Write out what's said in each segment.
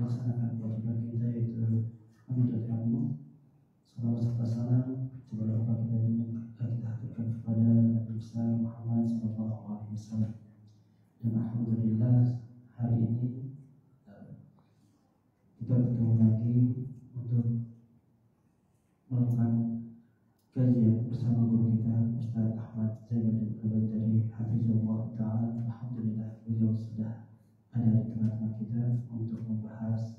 melaksanakan kewajiban kita yaitu menuntut ilmu. Salawat serta salam kepada kita haturkan kepada Nabi besar Muhammad SAW. Dan alhamdulillah hari ini kita bertemu lagi untuk melakukan kajian bersama guru kita Ustaz Ahmad Zainuddin Al-Badari Hafizullah Ta'ala. Alhamdulillah beliau sudah ada di tengah-tengah kita untuk membahas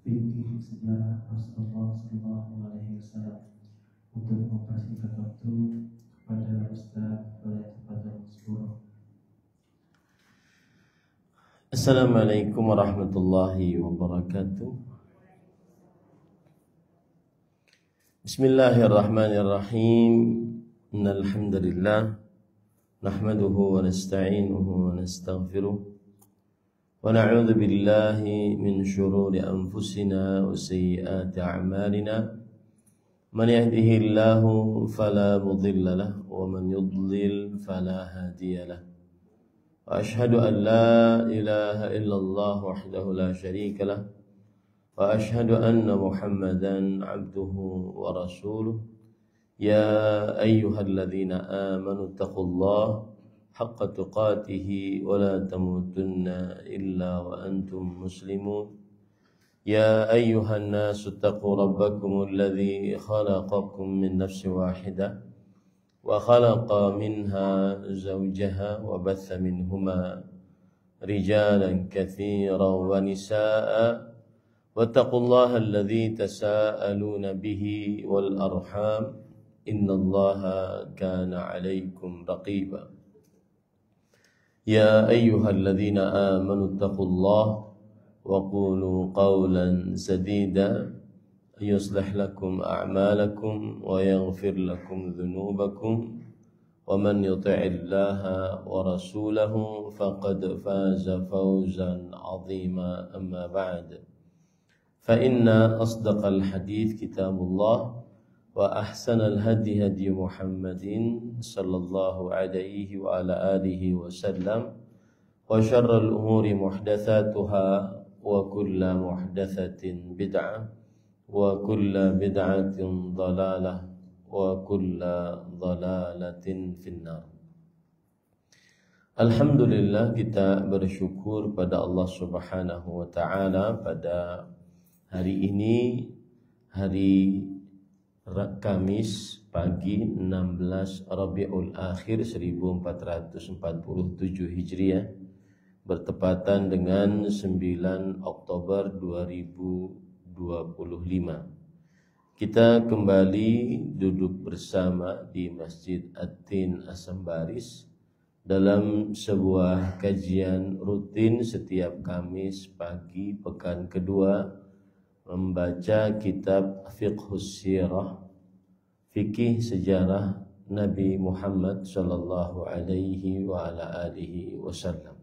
fikih sejarah Rasulullah SAW. Untuk mempersingkat waktu kepada Ustaz oleh Tafadhol Mazkur. Assalamualaikum warahmatullahi wabarakatuh. Bismillahirrahmanirrahim. Innal hamdalillah nahmaduhu wa nasta'inuhu wa nastaghfiruh. ونعوذ بالله من شرور أنفسنا وسيئات أعمالنا من يهده الله فلا مضل له ومن يضلل فلا هادي له وأشهد أن لا إله إلا الله وحده لا شريك له وأشهد أن محمدا عبده ورسوله يا أيها الذين آمنوا اتقوا الله حق تقاته ولا تموتن إلا وأنتم مسلمون يا أيها الناس اتقوا ربكم الذي خلقكم من نفس واحدة وخلق منها زوجها وبث منهما رجالا كثيرا ونساء واتقوا الله الذي تساءلون به والأرحام إن الله كان عليكم رقيبا يا أيها الذين آمنوا اتقوا الله وقولوا قولا سديدا يصلح لكم أعمالكم ويغفر لكم ذنوبكم ومن يطع الله ورسوله فقد فاز فوزا عظيما أما بعد فإن أصدق الحديث كتاب الله وأحسن الهدي هدي محمد صلى الله عليه وعلى آله وسلم وشر الأمور محدثاتها وكل محدثة بدعة وكل بدعة ضلالة وكل ضلالة في النار. Alhamdulillah, kita bersyukur pada Allah Subhanahu wa taala pada hari ini, hari Kamis pagi 16 Rabiul Akhir 1447 Hijriah, bertepatan dengan 9 Oktober 2025. Kita kembali duduk bersama di Masjid At-Tin As-Sambaris dalam sebuah kajian rutin setiap Kamis pagi pekan kedua, membaca kitab Fiqhus Sirah, fikih sejarah Nabi Muhammad sallallahu alaihi wa ala alihi wasallam.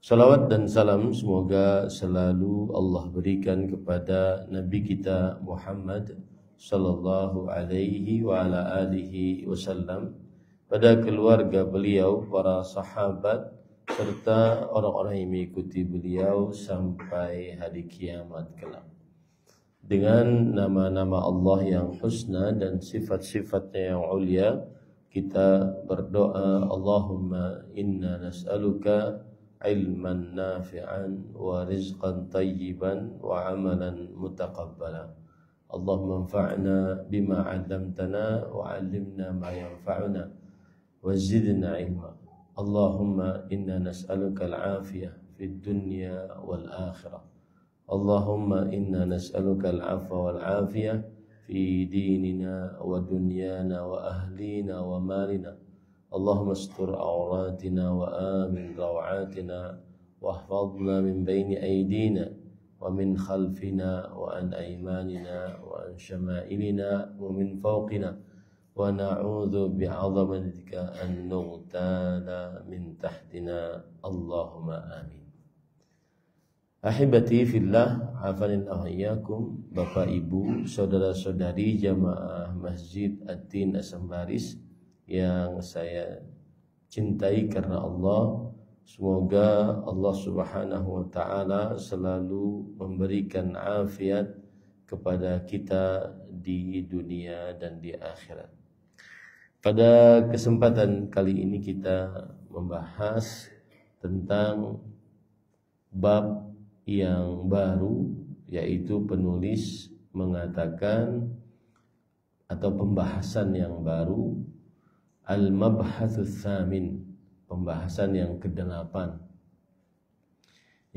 Salawat dan salam semoga selalu Allah berikan kepada Nabi kita Muhammad sallallahu alaihi wa ala alihi wasallam, pada keluarga beliau, para sahabat, serta orang-orang yang mengikuti beliau sampai hari kiamat kelak. Dengan nama-nama Allah yang husna dan sifat-sifatnya yang ulia, kita berdoa, Allahumma inna nas'aluka ilman nafi'an wa rizqan tayyiban wa amalan mutaqabbala. Allahumma anfa'na bima 'allamtana wa 'allimna ma yanfa'una wa zidna ilma. Allahumma inna nas'aluka al-afiyah fid dunya wal akhirah. Allahumma inna nas'aluka al-afwa wal afiyah fi dinina wa dunyana wa ahlina wa malina. Allahumma astur awratina wa amin rawatina wahfadna min bayni aydina wa min khalfina wa an aymanina wa an shama'ilina wa min fawqina wa na'udzu bi'azamatika an nughtala min tahtina. Allahumma amin. Ahibati fillah, hafanillahu iyyakum, Bapak Ibu, saudara-saudari jamaah Masjid At-Tin As-Sambaris yang saya cintai karena Allah, Semoga Allah Subhanahu wa taala selalu memberikan afiat kepada kita di dunia dan di akhirat. Pada kesempatan kali ini kita membahas tentang bab yang baru, yaitu penulis mengatakan atau pembahasan yang baru, al-mabhatsus tsamin, pembahasan yang ke-8,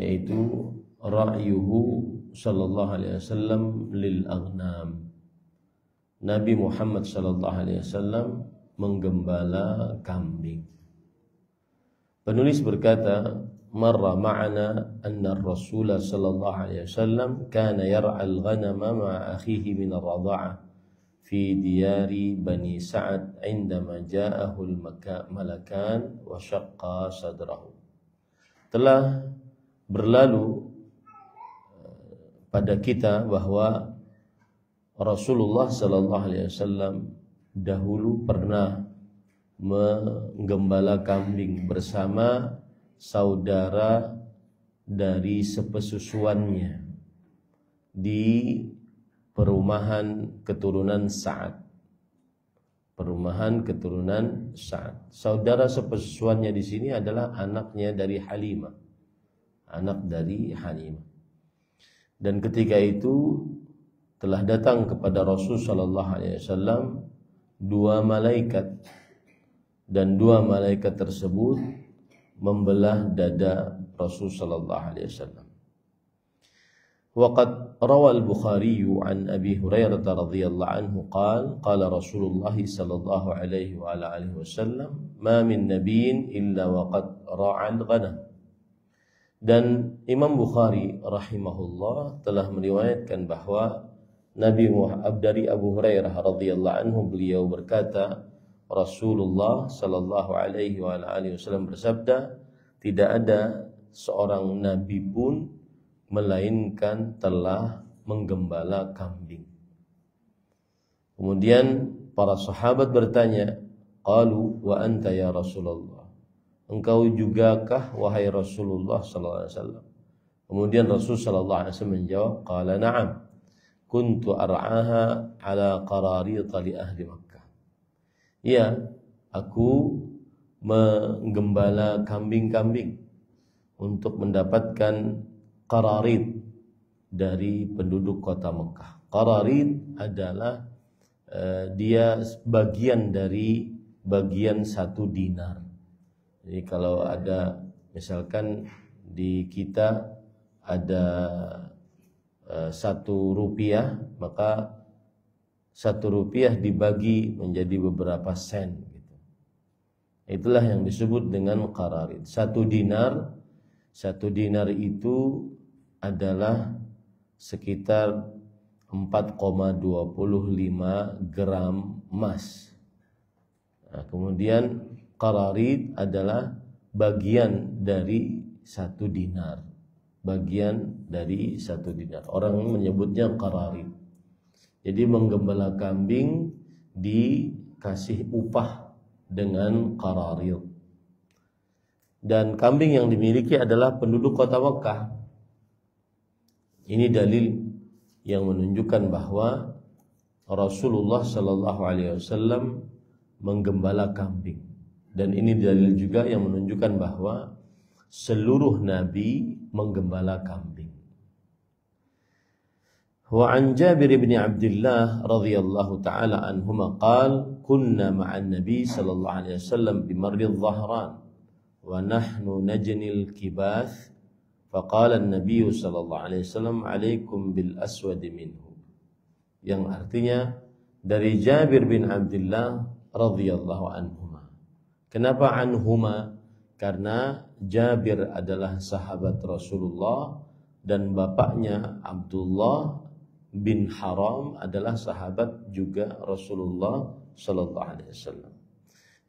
yaitu ra'yuhu sallallahu alaihi wasallam lil aghnam. Nabi Muhammad sallallahu alaihi wasallam menggembala kambing. Penulis berkata, marra ma'ana anna ar-rasul sallallahu alaihi wasallam kana yar'a al-ghanama ma'a akhihi min ar-radha'ah fi diyari Bani Sa'ad 'indama ja'ahu al-malakan wa shaqqa sadrahu. Telah berlalu pada kita bahwa Rasulullah sallallahu alaihi wasallam dahulu pernah menggembala kambing bersama saudara dari sepesusuannya di perumahan keturunan Sa'ad. Perumahan keturunan Sa'ad. Saudara sepesusuannya di sini adalah anaknya dari Halimah. Anak dari Halimah. Dan ketika itu telah datang kepada Rasul sallallahu alaihi wasallam 2 malaikat, dan 2 malaikat tersebut membelah dada Rasul sallallahu alaihi wasallam. Waqad rawa al-Bukhari an Abi Hurairah radhiyallahu anhu qala Rasulullah sallallahu alaihi wa ala alihi wasallam ma min nabiyyin illa waqad ra'a al-ghanam. Dan Imam Bukhari rahimahullah telah meriwayatkan bahwa Nabi Muhammad dari Abu Hurairah radhiyallahu anhu, beliau berkata, Rasulullah sallallahu alaihi wa alihi wasallam bersabda, tidak ada seorang nabi pun melainkan telah menggembala kambing. Kemudian para sahabat bertanya, qalu wa anta ya Rasulullah, engkau jugakah wahai Rasulullah sallallahu alaihi wasallam? Kemudian Rasul sallallahu alaihi wasallam menjawab, qala na'am, kuntu ar'aha ala qararit li ahli Makkah. Ya, aku menggembala kambing-kambing untuk mendapatkan qararit dari penduduk kota Mekah. Qararit adalah dia bagian dari bagian 1 dinar. Jadi kalau ada misalkan di kita ada 1 rupiah, maka 1 rupiah dibagi menjadi beberapa sen gitu. Itulah yang disebut dengan qararit. 1 dinar itu adalah sekitar 4,25 gram emas. Nah, kemudian qararit adalah bagian dari 1 dinar. Bagian dari 1 dinar. Orang menyebutnya qararit. Jadi menggembala kambing dikasih upah dengan qararit. Dan kambing yang dimiliki adalah penduduk kota Mekah. Ini dalil yang menunjukkan bahwa Rasulullah sallallahu alaihi wasallam menggembala kambing. Dan ini dalil juga yang menunjukkan bahwa seluruh nabi menggembala kambing. Wa an Jabir bin Abdullah radhiyallahu taala anhuma qala kunna ma'an nabi sallallahu alaihi wasallam bi marri adh-dhahran wa nahnu najnil kibath faqala an-nabiy sallallahu alaihi wasallam alaikum bil aswad minhu, yang artinya dari Jabir bin Abdullah radhiyallahu anhuma. Kenapa anhuma? Karena Jabir adalah sahabat Rasulullah dan bapaknya Abdullah bin Haram adalah sahabat juga Rasulullah sallallahu alaihi wasallam.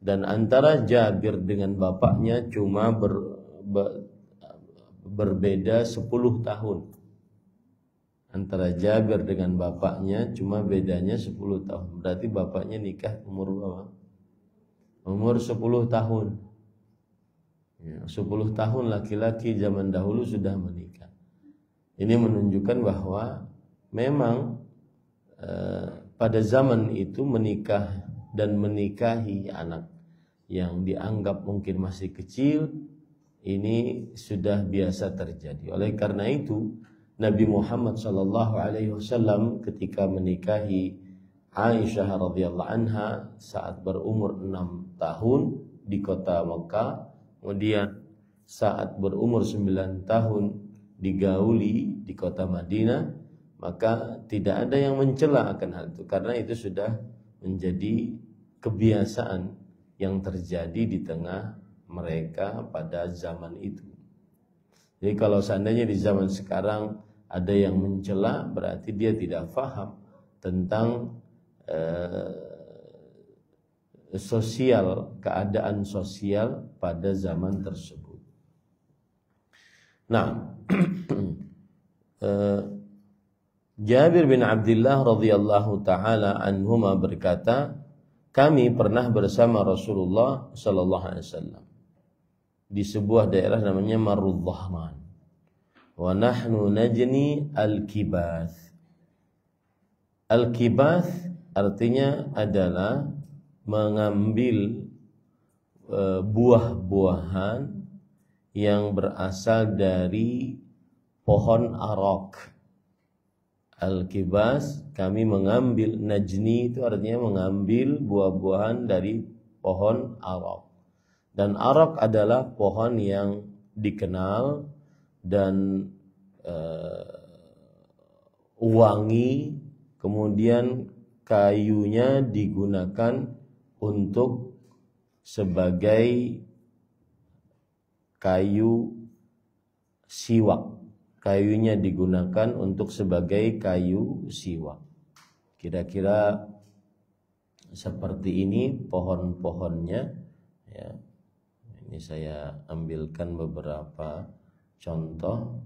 Dan antara Jabir dengan bapaknya cuma berbeda 10 tahun. Antara Jabir dengan bapaknya cuma bedanya 10 tahun. Berarti bapaknya nikah umur berapa? Umur 10 tahun. Ya, 10 tahun laki-laki zaman dahulu sudah menikah. Ini menunjukkan bahwa memang pada zaman itu menikah dan menikahi anak yang dianggap mungkin masih kecil ini sudah biasa terjadi. Oleh karena itu Nabi Muhammad SAW ketika menikahi Aisyah radhiyallahu anha saat berumur 6 tahun di kota Mekah, kemudian saat berumur 9 tahun digauli di kota Madinah, maka tidak ada yang mencela akan hal itu karena itu sudah menjadi kebiasaan yang terjadi di tengah mereka pada zaman itu. Jadi kalau seandainya di zaman sekarang ada yang mencela, berarti dia tidak paham tentang sosial, keadaan sosial pada zaman tersebut. Nah, Jabir bin Abdullah radhiyallahu taala anhuma berkata, kami pernah bersama Rasulullah sallallahu alaihi wasallam di sebuah daerah namanya Marrul Dhahran. Wa nahnu najni al-kibath. Al-kibath artinya adalah mengambil buah-buahan yang berasal dari pohon arak. Al-kibas, kami mengambil, najni itu artinya mengambil buah-buahan dari pohon arak. Dan arak adalah pohon yang dikenal dan wangi, kemudian kayunya digunakan untuk sebagai kayu siwak. Kayunya digunakan untuk sebagai kayu siwak. Kira-kira seperti ini pohon-pohonnya. Ya. Ini saya ambilkan beberapa contoh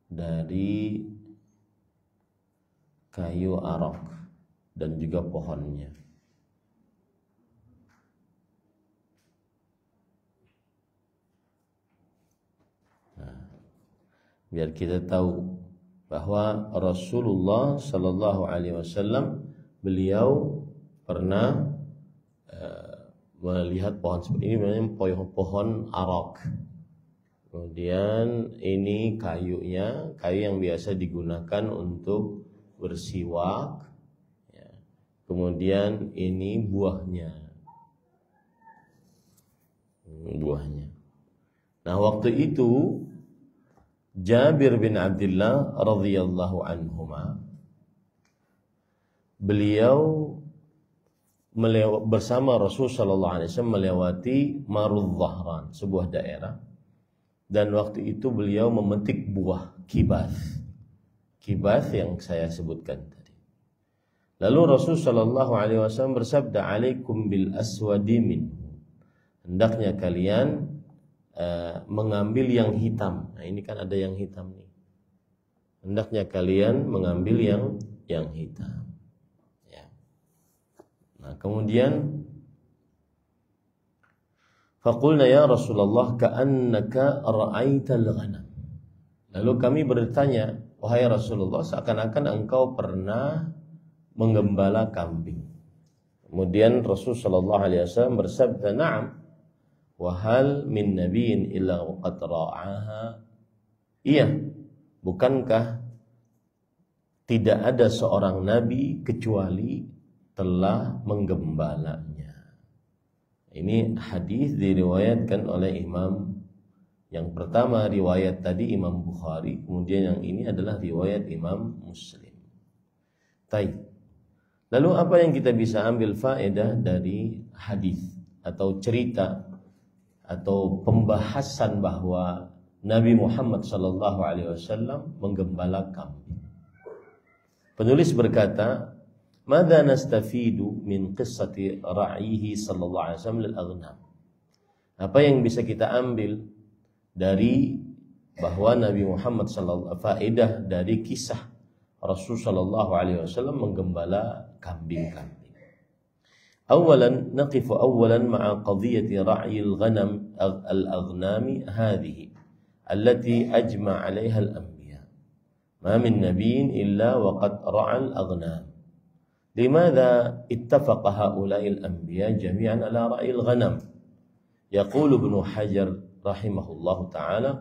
dari kayu arak dan juga pohonnya. Biar kita tahu bahwa Rasulullah Sallallahu Alaihi Wasallam beliau pernah melihat pohon seperti ini, namanya pohon arak. Kemudian ini kayunya, kayu yang biasa digunakan untuk bersiwak. Ya. Kemudian ini buahnya. Nah, waktu itu Jabir bin Abdullah radhiyallahu anhuma beliau bersama Rasul sallallahu alaihi wasallam melewati Marrul Dhahran, sebuah daerah, dan waktu itu beliau memetik buah kibath yang saya sebutkan tadi. Lalu Rasul sallallahu alaihi wasallam bersabda, "Alaikum bil aswadi min." Hendaknya kalian mengambil yang hitam. Nah, ini kan ada yang hitam nih. Hendaknya kalian mengambil yang hitam. Ya. Nah, kemudian faqulna ya Rasulullah ka'annaka ra'aital ghanam. Lalu kami bertanya, wahai Rasulullah, seakan-akan engkau pernah menggembala kambing. Kemudian Rasul sallallahu alaihi wasallam bersabda, "Na'am. Wahal min nabiyyin illa waqad ra'aha." Iya, bukankah tidak ada seorang nabi kecuali telah menggembalanya. Ini hadis diriwayatkan oleh Imam, yang pertama riwayat tadi Imam Bukhari, kemudian yang ini adalah riwayat Imam Muslim. Taib. Lalu apa yang kita bisa ambil faedah dari hadis atau cerita atau pembahasan bahwa Nabi Muhammad SAW menggembala kambing? Penulis berkata, "Madza nastafidu min qissati ra'ihi sallallahu alaihi wasallam lil aghnam?" Apa yang bisa kita ambil dari bahwa Nabi Muhammad faedah dari kisah Rasul sallallahu alaihi wasallam menggembala kambing-kambing? أولا نقف أولا مع قضية رعي الأغنام هذه التي أجمع عليها الأنبياء. ما من نبي إلا وقد رعى الأغنام. لماذا اتفق هؤلاء الأنبياء جميعا على رعي الغنم؟ يقول ابن حجر رحمه الله تعالى: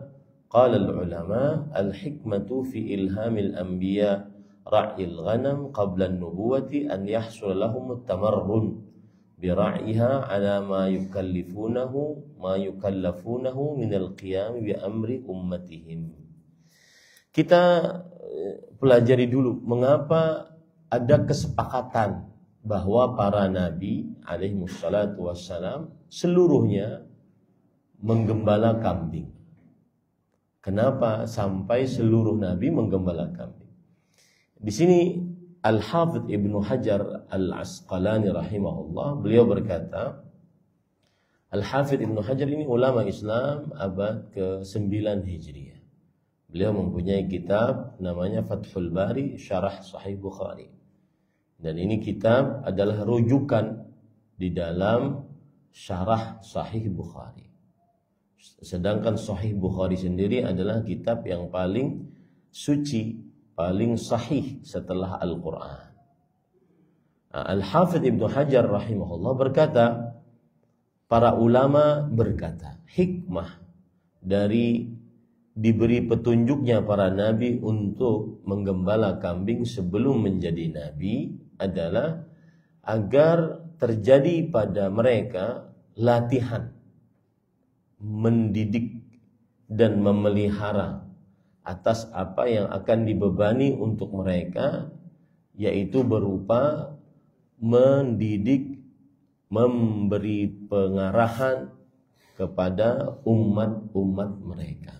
قال العلماء: الحكمة في إلهام الأنبياء رعي الغنم قبل النبوة أن يحصل لهم التمرن برعيها على ما يكلفونه من القيام بأمر أمتهم. Kita pelajari dulu mengapa ada kesepakatan bahwa para nabi alaihi wassalatu wassalam seluruhnya menggembala kambing. Kenapa sampai seluruh nabi menggembala kambing? Di sini Al-Hafidh Ibnu Hajar Al-Asqalani rahimahullah, beliau berkata, Al-Hafidh Ibnu Hajar ini ulama Islam abad ke-9 Hijriah. Beliau mempunyai kitab namanya Fathul Bari Syarah Sahih Bukhari. Dan ini kitab adalah rujukan di dalam Syarah Sahih Bukhari. Sedangkan Sahih Bukhari sendiri adalah kitab yang paling suci, paling sahih setelah Al-Quran. Al-Hafidh Ibnu Hajar rahimahullah berkata, para ulama berkata, hikmah dari diberi petunjuknya para nabi untuk menggembala kambing sebelum menjadi nabi adalah agar terjadi pada mereka latihan mendidik dan memelihara atas apa yang akan dibebani untuk mereka, yaitu berupa mendidik, memberi pengarahan kepada umat-umat mereka.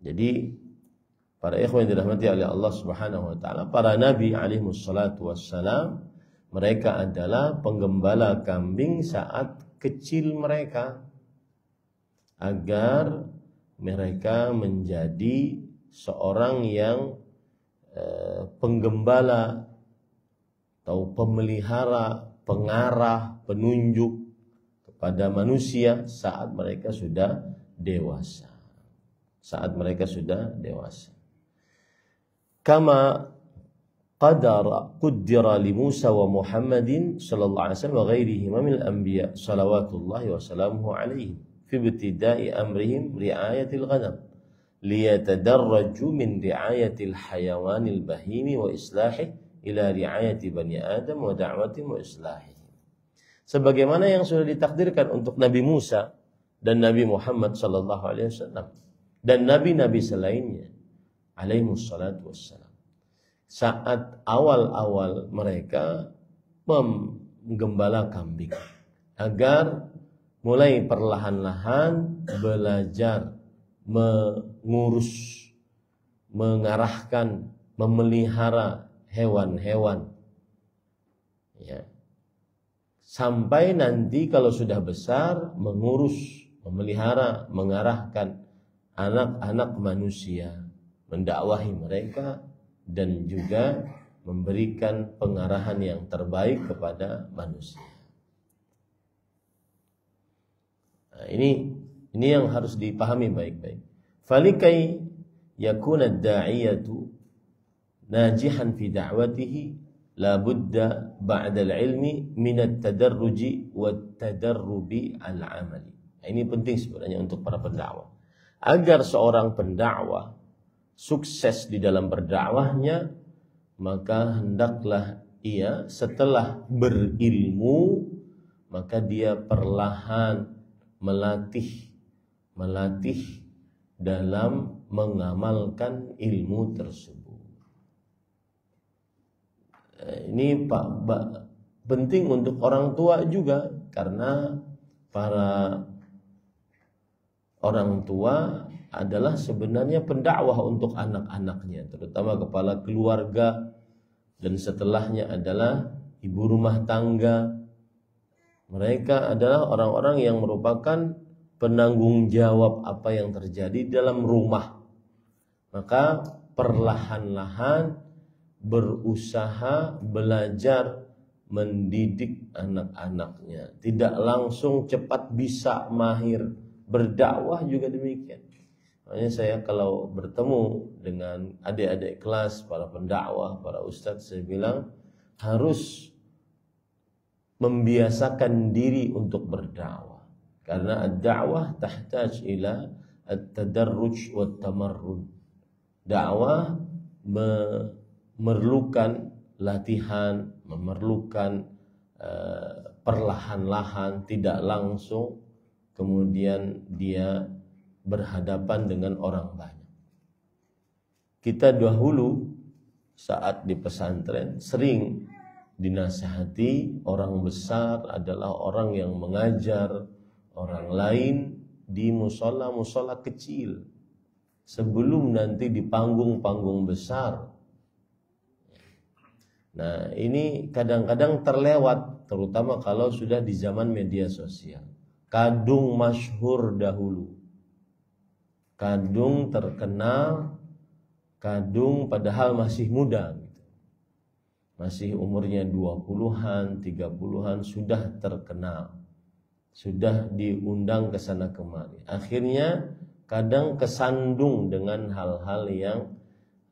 Jadi para ikhwan yang dirahmati oleh Allah Subhanahu wa taala, para nabi alaihi wassalatu wassalam, mereka adalah penggembala kambing saat kecil mereka, agar mereka menjadi seorang yang penggembala atau pemelihara, pengarah, penunjuk kepada manusia saat mereka sudah dewasa. Saat mereka sudah dewasa. Kama qaddara li Musa wa Muhammadin sallallahu alaihi wasallam wa ghairihima min al-anbiya salawatullahi wa salamuhu alaihim fi ibtida'i amrihim ri'ayatil ghanam liyatadarraju min ri'ayatil hayawanil bahimi wa islahi ila ri'ayati bani Adam wa da'watihim wa islahi. Sebagaimana yang sudah ditakdirkan untuk Nabi Musa dan Nabi Muhammad sallallahu alaihi wasallam dan nabi-nabi selainnya alaihi wassalatu wassalam. Saat awal-awal mereka menggembala kambing agar mulai perlahan-lahan belajar mengurus, mengarahkan, memelihara hewan-hewan, ya, sampai nanti kalau sudah besar mengurus, memelihara, mengarahkan anak-anak manusia, mendakwahi mereka dan juga memberikan pengarahan yang terbaik kepada manusia. Nah, ini yang harus dipahami baik-baik. Falikai yakuna ad-da'iyatu najihan fi da'watihi la budda ba'da al-ilmi min at-tadarruji wat-tadarrubi al-amali. Nah, ini penting sebenarnya untuk para pendakwah. Agar seorang pendakwah sukses di dalam berdakwahnya, maka hendaklah ia setelah berilmu, maka dia perlahan melatih dalam mengamalkan ilmu tersebut. Ini penting untuk orang tua juga, karena para orang tua adalah sebenarnya pendakwah untuk anak-anaknya, terutama kepala keluarga, dan setelahnya adalah ibu rumah tangga. Mereka adalah orang-orang yang merupakan penanggung jawab apa yang terjadi dalam rumah. Maka perlahan-lahan berusaha belajar mendidik anak-anaknya, tidak langsung cepat bisa mahir. Berdakwah juga demikian. Makanya saya kalau bertemu dengan adik-adik kelas, para pendakwah, para ustadz, saya bilang harus membiasakan diri untuk berdakwah. Karena ad-da'wah tahtaj ila at-tadarruj wa tamarrun. Dakwah memerlukan latihan, memerlukan perlahan-lahan, tidak langsung kemudian dia berhadapan dengan orang banyak. Kita dahulu saat di pesantren sering dinasihati orang besar adalah orang yang mengajar orang lain di musola-musola kecil sebelum nanti di panggung-panggung besar. Nah, ini kadang-kadang terlewat, terutama kalau sudah di zaman media sosial. Kadung masyhur dahulu, kadung terkenal, kadung padahal masih muda gitu. Masih umurnya 20-an, 30-an sudah terkenal, sudah diundang ke sana kemari. Akhirnya kadang kesandung dengan hal-hal yang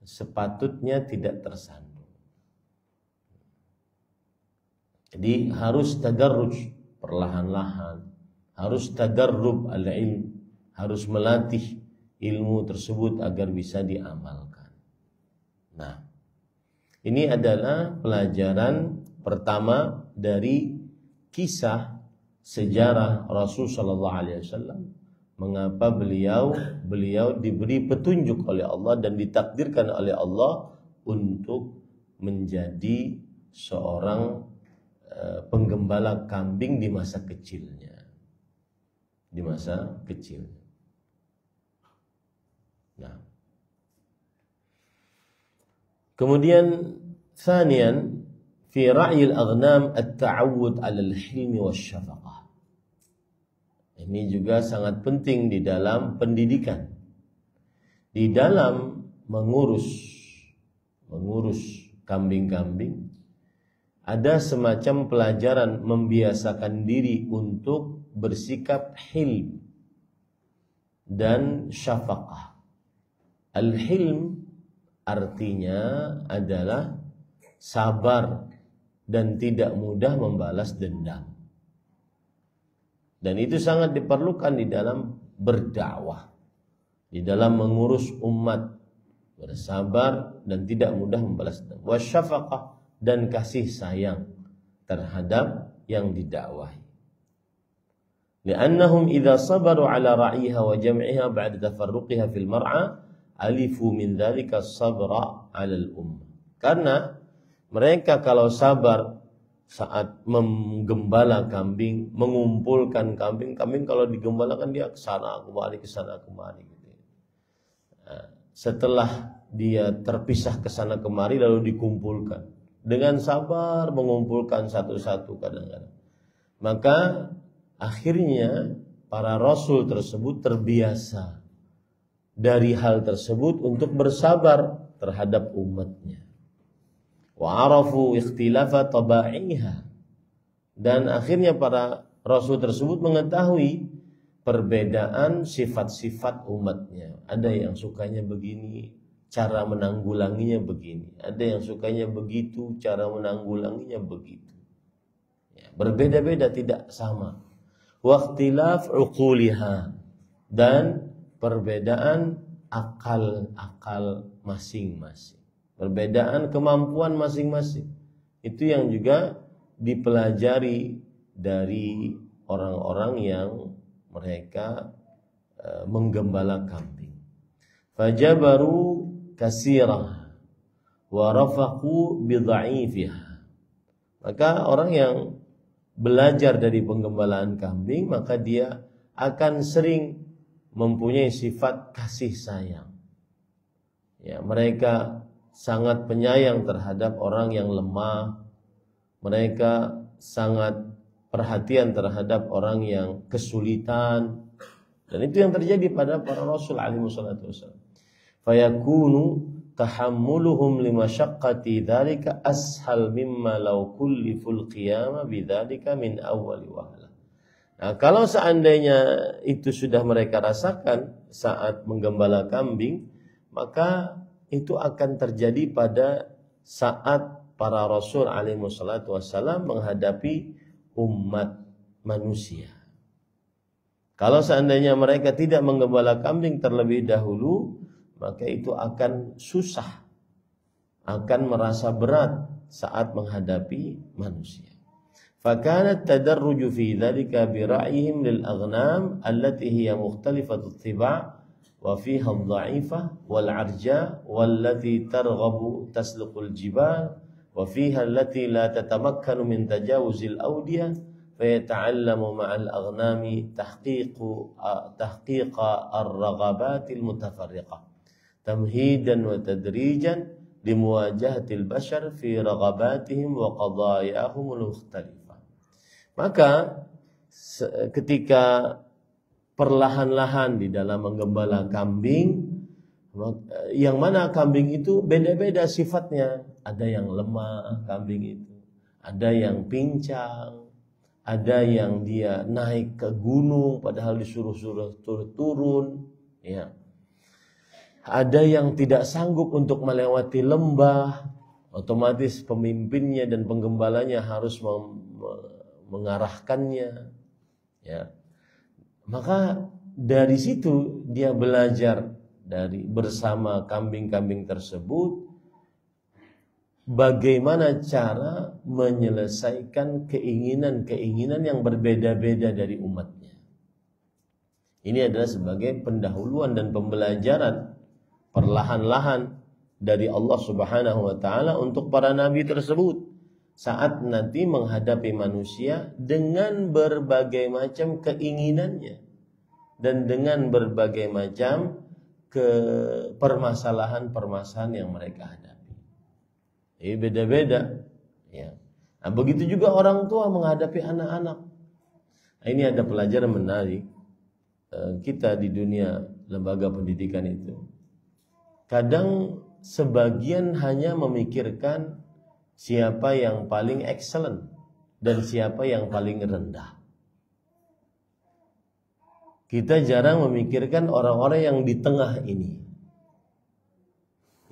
sepatutnya tidak tersandung. Jadi harus tadarruj, perlahan-lahan, harus tadarrub al-ilm, harus melatih ilmu tersebut agar bisa diamalkan. Nah, ini adalah pelajaran pertama dari kisah sejarah Rasul sallallahu alaihi wasallam, mengapa beliau diberi petunjuk oleh Allah dan ditakdirkan oleh Allah untuk menjadi seorang penggembala kambing di masa kecilnya. Di masa kecilnya. Nah. Kemudian thanian fi ra'yil aghnam at-ta'awud 'ala al-hilmi wasyafaqah. Ini juga sangat penting di dalam pendidikan. Di dalam mengurus kambing-kambing ada semacam pelajaran membiasakan diri untuk bersikap hilm dan syafaqah. Al-hilm artinya adalah sabar dan tidak mudah membalas dendam. Dan itu sangat diperlukan di dalam berdakwah, di dalam mengurus umat, bersabar dan tidak mudah membalas dendam. Wasyafaqah, dan kasih sayang terhadap yang didakwahi. Li'annahum idza sabaru 'ala ra'iha wa jam'iha ba'da tafarruqiha fil mar'a alifu min dzalika sabra 'ala al-ummah. Karena mereka kalau sabar saat menggembala kambing, mengumpulkan kambing kalau digembalakan dia kesana kemari gitu. Nah, setelah dia terpisah kesana kemari lalu dikumpulkan dengan sabar mengumpulkan satu-satu kadang-kadang. Maka akhirnya para rasul tersebut terbiasa dari hal tersebut untuk bersabar terhadap umatnya. Wa arafu ikhtilafa taba'iha, dan akhirnya para rasul tersebut mengetahui perbedaan sifat-sifat umatnya. Ada yang sukanya begini, cara menanggulanginya begini. Ada yang sukanya begitu, cara menanggulanginya begitu. Ya, berbeda-beda, tidak sama. Waqtilaf uquliha, dan perbedaan akal-akal masing-masing. Perbedaan kemampuan masing-masing. Itu yang juga dipelajari dari orang-orang yang mereka menggembala kambing. Fajabaru kasirah wa rafaqu bidha'ifiha. Maka orang yang belajar dari penggembalaan kambing, maka dia akan sering mempunyai sifat kasih sayang. Ya, mereka sangat penyayang terhadap orang yang lemah. Mereka sangat perhatian terhadap orang yang kesulitan. Dan itu yang terjadi pada para rasul alaihi wassalatu wassalam. Fayakunu tahammuluhum limasyaqqati dzalika ashal mimma law kulliful qiyama bidzalika min awwali wahla. Nah, kalau seandainya itu sudah mereka rasakan saat menggembala kambing, maka itu akan terjadi pada saat para rasul alaihi wassalatu wassalam menghadapi umat manusia. Kalau seandainya mereka tidak menggembala kambing terlebih dahulu, maka itu akan susah, akan merasa berat saat menghadapi manusia. فكانت تدرج في ذلك برعيهم للأغنام التي هي مختلفة الطباع وفيها الضعيفة والعرجاء والتي ترغب تسلق الجبال وفيها التي لا تتمكن من تجاوز الأودية فيتعلم مع الأغنام تحقيق الرغبات المتفرقة تمهيدا وتدريجا لمواجهة البشر في رغباتهم وقضاياهم المختلفة. Maka ketika perlahan-lahan di dalam menggembala kambing, yang mana kambing itu beda-beda sifatnya. Ada yang lemah kambing itu, ada yang pincang, ada yang dia naik ke gunung padahal disuruh turun, ya. Ada yang tidak sanggup untuk melewati lembah, otomatis pemimpinnya dan penggembalanya harus mengarahkannya, ya. Maka dari situ dia belajar dari bersama kambing-kambing tersebut bagaimana cara menyelesaikan keinginan-keinginan yang berbeda-beda dari umatnya. Ini adalah sebagai pendahuluan dan pembelajaran perlahan-lahan dari Allah Subhanahu wa taala untuk para nabi tersebut saat nanti menghadapi manusia dengan berbagai macam keinginannya dan dengan berbagai macam permasalahan-permasalahan yang mereka hadapi. Ini beda-beda, ya. Nah, begitu juga orang tua menghadapi anak-anak. Nah, ini ada pelajaran menarik kita di dunia lembaga pendidikan itu. Kadang sebagian hanya memikirkan siapa yang paling excellent dan siapa yang paling rendah. Kita jarang memikirkan orang-orang yang di tengah ini.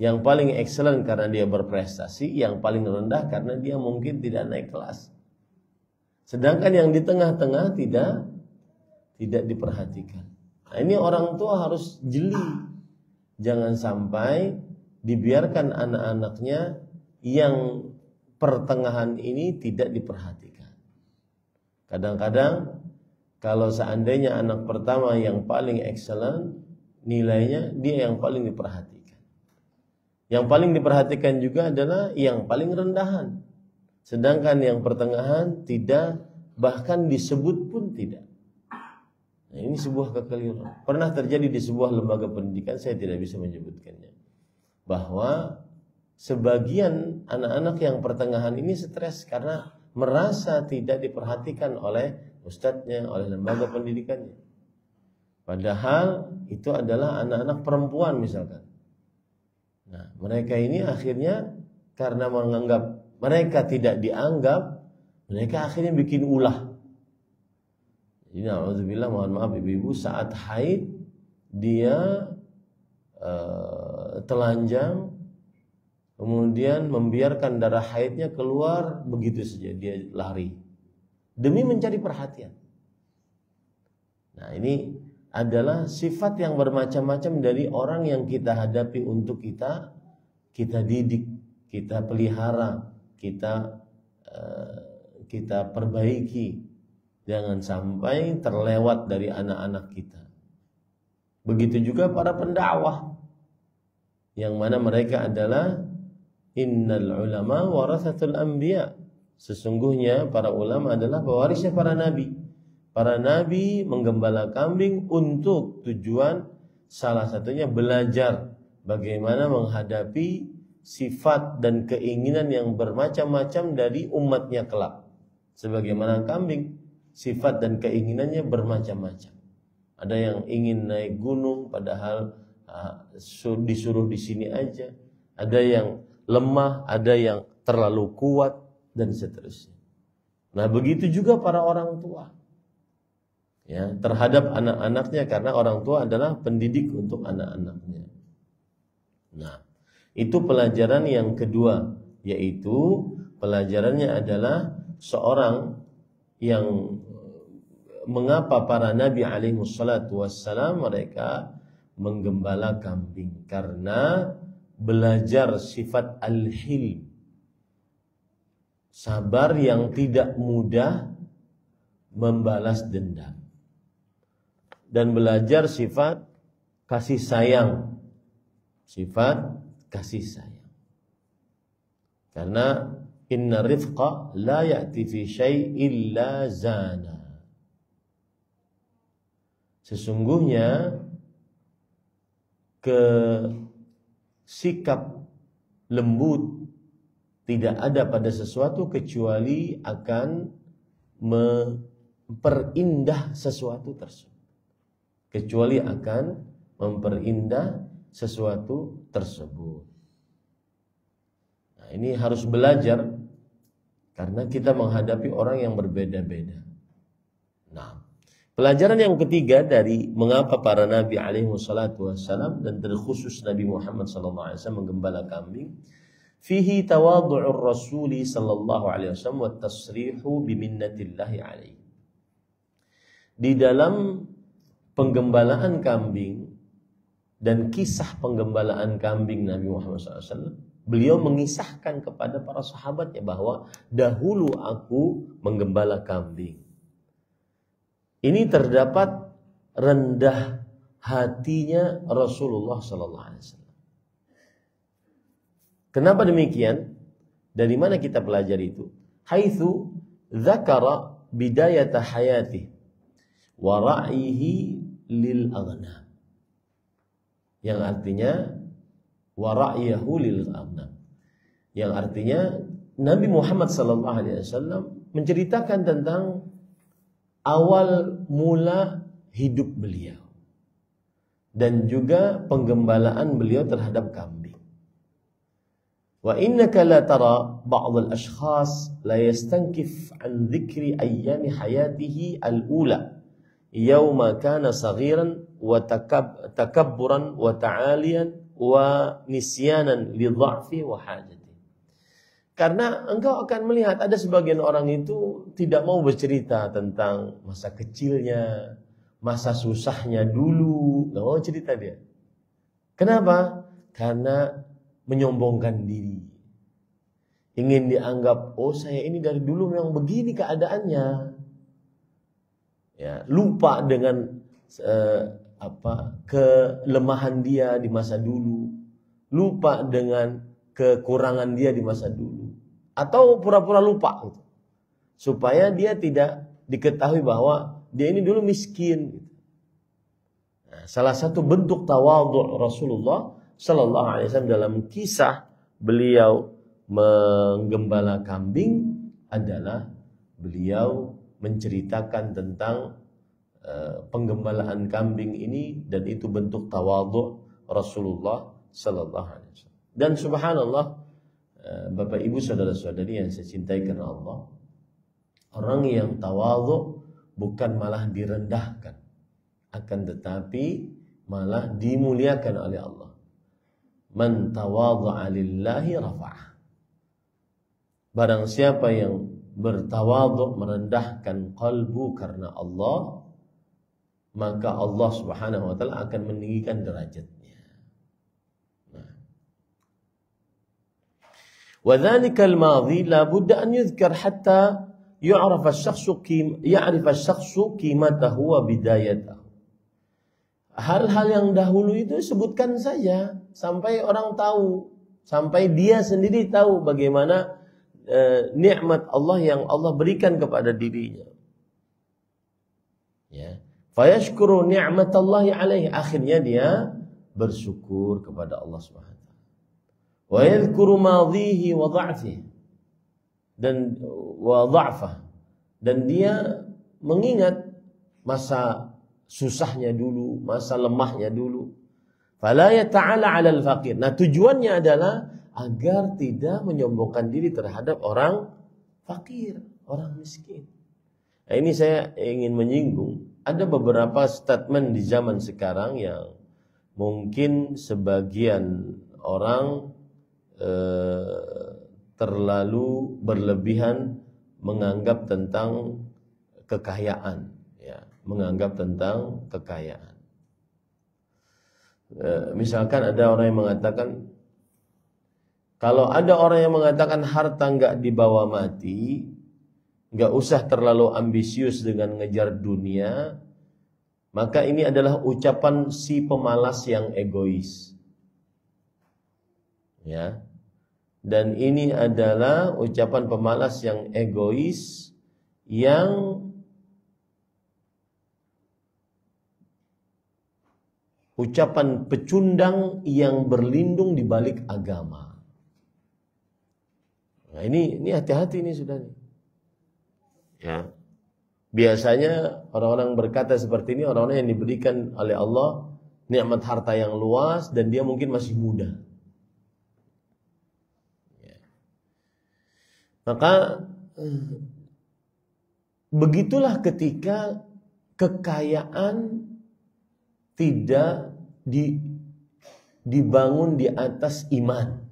Yang paling excellent karena dia berprestasi, yang paling rendah karena dia mungkin tidak naik kelas. Sedangkan yang di tengah-tengah tidak diperhatikan. Nah, ini orang tua harus jeli. Jangan sampai dibiarkan anak-anaknya yang pertengahan ini tidak diperhatikan. Kadang-kadang kalau seandainya anak pertama yang paling excellent, nilainya dia yang paling diperhatikan. Yang paling diperhatikan juga adalah yang paling rendahan. Sedangkan yang pertengahan tidak, bahkan disebut pun tidak. Nah, ini sebuah kekeliruan. Pernah terjadi di sebuah lembaga pendidikan, saya tidak bisa menyebutkannya, bahwa sebagian anak-anak yang pertengahan ini stres karena merasa tidak diperhatikan oleh ustadznya, oleh lembaga pendidikannya. Padahal itu adalah anak-anak perempuan misalkan. Nah, mereka ini akhirnya karena menganggap mereka tidak dianggap, mereka akhirnya bikin ulah. Jadi na'udzubillah, mohon maaf ibu-ibu, saat haid dia telanjang, kemudian membiarkan darah haidnya keluar begitu saja, dia lari demi mencari perhatian. Nah, ini adalah sifat yang bermacam-macam dari orang yang kita hadapi untuk kita didik, kita pelihara, kita perbaiki. Jangan sampai terlewat dari anak-anak kita. Begitu juga para pendakwah, yang mana mereka adalah innal ulama warathatul anbiya. Sesungguhnya para ulama adalah pewarisnya para nabi. Para nabi menggembala kambing untuk tujuan salah satunya belajar bagaimana menghadapi sifat dan keinginan yang bermacam-macam dari umatnya kelak. Sebagaimana kambing, sifat dan keinginannya bermacam-macam. Ada yang ingin naik gunung padahal disuruh di sini aja. ada yang lemah, ada yang terlalu kuat, dan seterusnya. Nah, begitu juga para orang tua, ya, terhadap anak-anaknya, karena orang tua adalah pendidik untuk anak-anaknya. Nah, itu pelajaran yang kedua, yaitu pelajarannya adalah seorang yang mengapa para nabi alaihi wassalatu wassalam mereka menggembala kambing, karena belajar sifat al-hilm, sabar yang tidak mudah membalas dendam, dan belajar sifat kasih sayang, sifat kasih sayang. Karena inna rifqa la ya'ti fi syai' illa zana. Sesungguhnya sikap lembut tidak ada pada sesuatu kecuali akan memperindah sesuatu tersebut. Kecuali akan memperindah sesuatu tersebut. Nah, ini harus belajar karena kita menghadapi orang yang berbeda-beda. Nah, pelajaran yang ketiga dari mengapa para nabi alaihi wassalatu wassalam dan terkhusus Nabi Muhammad sallallahu alaihi wasallam menggembala kambing, fihi tawadhu'ur rasuli sallallahu alaihi wasallam wa tasrihu biminnatillahi alaihi. Di dalam penggembalaan kambing dan kisah penggembalaan kambing Nabi Muhammad SAW, beliau mengisahkan kepada para sahabatnya bahwa dahulu aku menggembala kambing. Ini terdapat rendah hatinya Rasulullah SAW. Kenapa demikian? Dari mana kita pelajari itu? Haitsu dzakara bidayata hayatihi wa ra'yihi lil aghnam. Yang artinya wa ra'yahu lil aghnam. Yang artinya Nabi Muhammad sallallahu alaihi wasallam menceritakan tentang awal mula hidup beliau dan juga penggembalaan beliau terhadap kambing. Wa innaka la tara ba'd al-ashkhas la yastankif an dhikri ayyami hayatihi al-ula yawma kana saghiran wa takabburan wa ta'aliyan wa nisyanan li dha'fi wa hajati. Karena engkau akan melihat ada sebagian orang itu tidak mau bercerita tentang masa kecilnya, masa susahnya dulu, enggak mau cerita dia. Kenapa? Karena menyombongkan diri. Ingin dianggap, oh saya ini dari dulu memang begini keadaannya. Ya, lupa dengan kelemahan dia di masa dulu, lupa dengan kekurangan dia di masa dulu, atau pura-pura lupa gitu, supaya dia tidak diketahui bahwa dia ini dulu miskin gitu. Nah, salah satu bentuk tawadhu Rasulullah sallallahu alaihi wasallam dalam kisah beliau menggembala kambing adalah beliau menceritakan tentang penggembalaan kambing ini, dan itu bentuk tawadhu Rasulullah sallallahu alaihi wasallam. Dan subhanallah, Bapak Ibu saudara-saudari yang saya cintai karena Allah, orang yang tawadhu bukan malah direndahkan, akan tetapi malah dimuliakan oleh Allah. Man tawadha'a lillahi rafa'ah. Barang siapa yang bertawadhu, merendahkan qalbu karena Allah, maka Allah Subhanahu wa taala akan meninggikan derajatnya. وذلك الماضي لا بد أن يذكر حتى يعرف الشخص قيمته وبدايته. Hal-hal yang dahulu itu sebutkan saja sampai orang tahu, sampai dia sendiri tahu bagaimana nikmat Allah yang Allah berikan kepada dirinya. Ya, fayashkuru ni'matallahi alaihi, akhirnya dia bersyukur kepada Allah Subhanahu wa taala. Wa yadhkuru madhihi wa dha'fihi, dan wa dha'fah, dan dia mengingat masa susahnya dulu, masa lemahnya dulu, Fala yata'ala 'alal faqir. Nah, tujuannya adalah agar tidak menyombongkan diri terhadap orang fakir, orang miskin. Nah, ini saya ingin menyinggung, ada beberapa statement di zaman sekarang yang mungkin sebagian orang terlalu berlebihan menganggap tentang kekayaan, ya, menganggap tentang kekayaan. Misalkan ada orang yang mengatakan, kalau ada orang yang mengatakan harta nggak dibawa mati, nggak usah terlalu ambisius dengan ngejar dunia, maka ini adalah ucapan si pemalas yang egois. Ya. Dan ini adalah ucapan pemalas yang egois yang ucapan pecundang yang berlindung di balik agama. Nah, ini hati-hati nih sudah nih. Ya. Biasanya orang-orang berkata seperti ini orang-orang yang diberikan oleh Allah nikmat harta yang luas dan dia mungkin masih muda. Ya. Maka begitulah ketika kekayaan tidak dibangun di atas iman.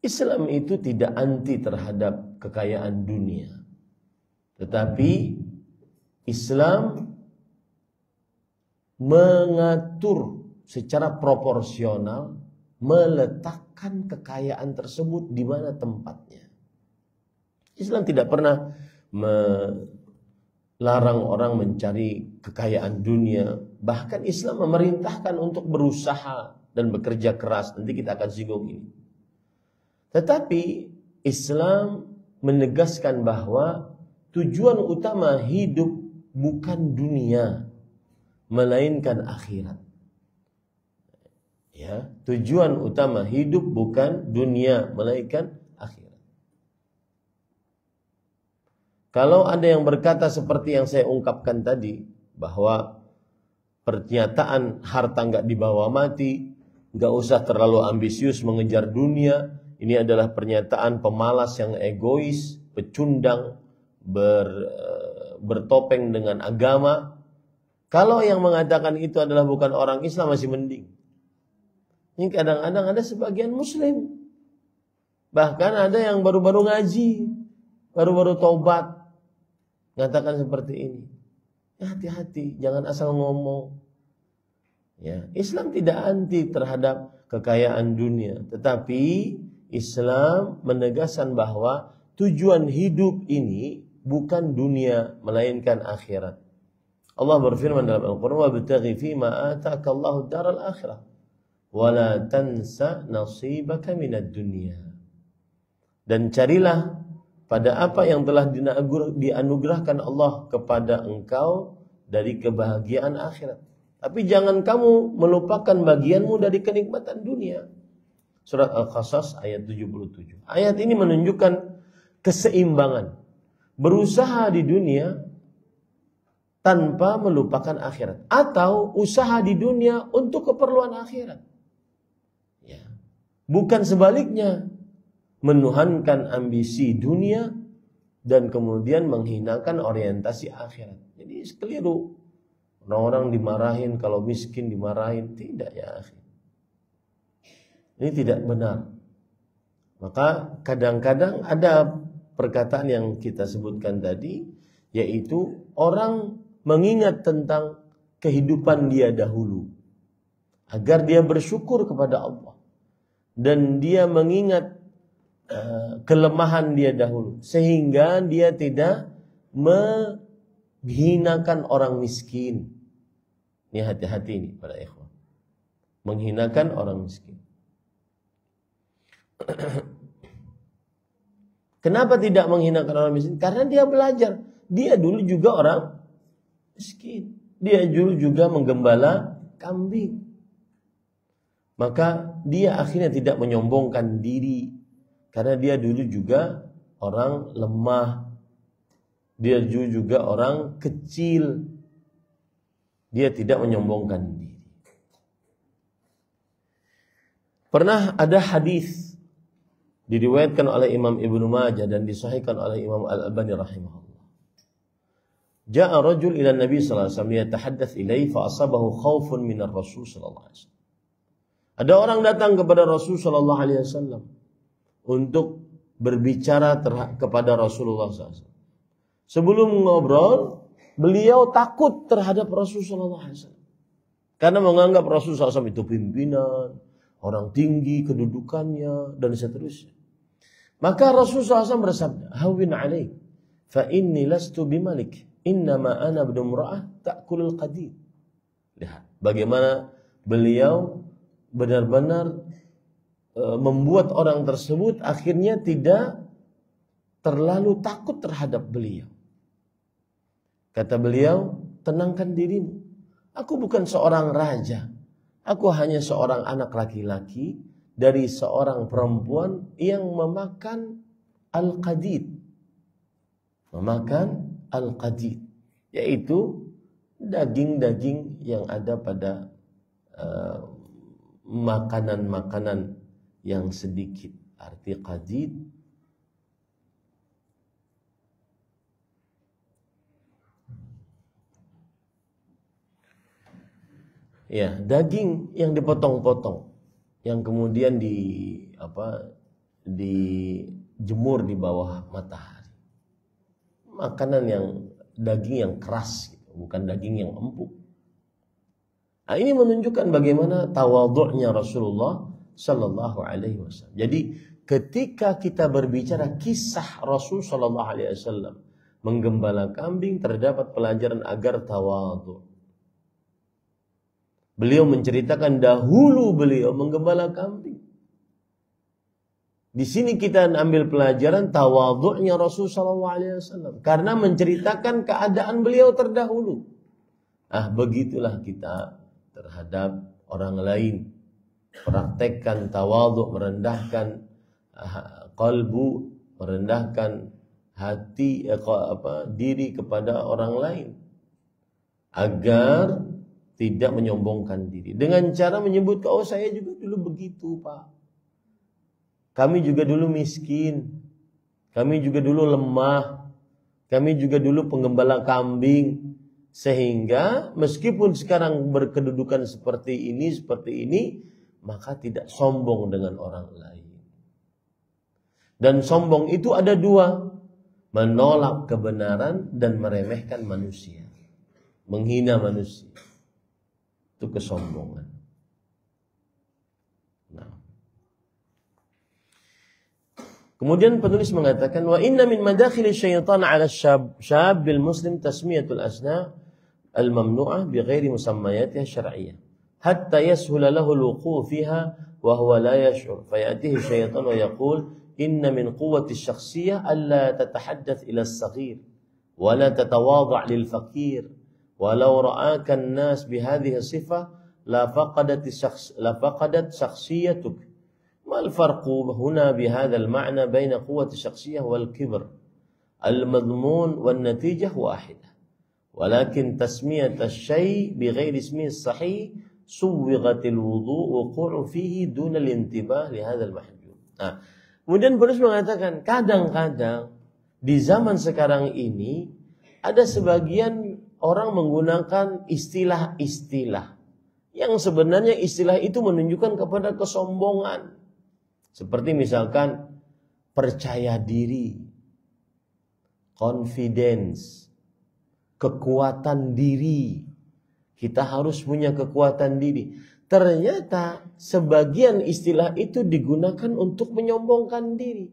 Islam itu tidak anti terhadap kekayaan dunia. Tetapi Islam mengatur secara proporsional, meletakkan kekayaan tersebut di mana tempatnya. Islam tidak pernah larang orang mencari kekayaan dunia. Bahkan Islam memerintahkan untuk berusaha dan bekerja keras. Nanti kita akan singgung ini. Tetapi Islam menegaskan bahwa tujuan utama hidup bukan dunia, melainkan akhirat. Ya, tujuan utama hidup bukan dunia, melainkan akhirat. Kalau ada yang berkata seperti yang saya ungkapkan tadi, bahwa pernyataan harta nggak dibawa mati, nggak usah terlalu ambisius mengejar dunia, ini adalah pernyataan pemalas yang egois, pecundang, bertopeng dengan agama. Kalau yang mengatakan itu adalah bukan orang Islam masih mending. Ini kadang-kadang ada sebagian Muslim, bahkan ada yang baru-baru ngaji, baru-baru taubat, mengatakan seperti ini. Ya, hati-hati, jangan asal ngomong. Ya, Islam tidak anti terhadap kekayaan dunia, tetapi Islam menegaskan bahwa tujuan hidup ini bukan dunia, melainkan akhirat. Allah berfirman dalam Al-Quran, "Wabtaghi fima ataka Allahu daral akhirah, wa la tansa nasibaka minad dunya." Dan carilah pada apa yang telah dianugerahkan Allah kepada engkau dari kebahagiaan akhirat. Tapi jangan kamu melupakan bagianmu dari kenikmatan dunia. Surat Al-Qasas ayat 77. Ayat ini menunjukkan keseimbangan. Berusaha di dunia tanpa melupakan akhirat. Atau usaha di dunia untuk keperluan akhirat. Ya. Bukan sebaliknya. Menuhankan ambisi dunia dan kemudian menghinakan orientasi akhirat. Jadi keliru. Orang-orang dimarahin, kalau miskin dimarahin. Tidak ya akhi. Ini tidak benar. Maka kadang-kadang ada perkataan yang kita sebutkan tadi, yaitu orang mengingat tentang kehidupan dia dahulu agar dia bersyukur kepada Allah, dan dia mengingat kelemahan dia dahulu sehingga dia tidak menghinakan orang miskin. Ini hati-hati ini para ikhwan, menghinakan orang miskin. Kenapa tidak menghinakan orang miskin? Karena dia belajar. Dia dulu juga orang miskin. Dia dulu juga menggembala kambing. Maka dia akhirnya tidak menyombongkan diri. Karena dia dulu juga orang lemah. Dia dulu juga orang kecil. Dia tidak menyombongkan diri. Pernah ada hadis diriwayatkan oleh Imam Ibnu Majah dan disahihkan oleh Imam Al-Albani rahimahullah. Ja'a rajul ila Nabi sallallahu alaihi wasallam yatahaddath ilaihi fa asabahu khaufun minar Rasul sallallahu alaihi wasallam. Ada orang datang kepada Rasul sallallahu alaihi wasallam untuk berbicara kepada Rasulullah SAW. Sebelum ngobrol, beliau takut terhadap Rasul sallallahu alaihi wasallam. Karena menganggap Rasul SAW itu pimpinan, orang tinggi kedudukannya dan seterusnya. Maka Rasul SAW bersabda, "Hawwin 'alaik, fa inni lastu bimalik, innama ana ibnu imra'ah ta'kulul qadid." Lihat bagaimana beliau benar-benar membuat orang tersebut akhirnya tidak terlalu takut terhadap beliau. Kata beliau, "Tenangkan dirimu. Aku bukan seorang raja. Aku hanya seorang anak laki-laki dari seorang perempuan yang memakan al-qadid." Memakan al-qadid, yaitu daging-daging yang ada pada makanan-makanan yang sedikit. Arti qadid ya, daging yang dipotong-potong, yang kemudian dijemur di bawah matahari. Makanan yang daging yang keras, bukan daging yang empuk. Nah, ini menunjukkan bagaimana tawadhu'nya Rasulullah sallallahu alaihi wasallam. Jadi ketika kita berbicara kisah Rasul sallallahu alaihi wasallam menggembala kambing, terdapat pelajaran agar tawadhu. Beliau menceritakan dahulu beliau menggembala kambing. Di sini kita ambil pelajaran tawadhu'nya Rasul sallallahu alaihi wasallam karena menceritakan keadaan beliau terdahulu. Begitulah kita terhadap orang lain. Praktekkan tawadhu, merendahkan qalbu, merendahkan hati diri kepada orang lain agar tidak menyombongkan diri dengan cara menyebut, "Oh, saya juga dulu begitu, Pak. Kami juga dulu miskin. Kami juga dulu lemah. Kami juga dulu penggembala kambing." Sehingga meskipun sekarang berkedudukan seperti ini, maka tidak sombong dengan orang lain. Dan sombong itu ada dua, menolak kebenaran dan meremehkan manusia, menghina manusia. Itu kesombongan. Kemudian penulis mengatakan, "Wa inna min madakhil syaitan 'ala syabbil muslim tasmiyatul asna' al-mamnu'ah bighairi musammayatiha syar'iyyah hatta yashula lahu al-wuqu' fiha wa huwa la yash'ur fayatihi syaitan wa yaqul inna min quwwati asy-syakhsiyyah alla tatahaddath ila as-saghir wa la tatawadha' lil faqir wa law ra'aka an-nas bihadhihi as-sifah la faqadat shakhsiyyatuk. ما الفرق هنا بهذا المعنى بين قوة الشخصية والكبر؟ المضمون والنتيجة واحدة، ولكن تسمية الشيء بغير اسمه الصحيح سوغت الوضوء وقوع فيه دون الانتباه لهذا المحجوب. Kemudian penulis mengatakan, kadang-kadang di zaman sekarang ini ada sebagian orang menggunakan istilah-istilah yang sebenarnya istilah itu menunjukkan kepada kesombongan. Seperti misalkan percaya diri, confidence, kekuatan diri. Kita harus punya kekuatan diri. Ternyata sebagian istilah itu digunakan untuk menyombongkan diri.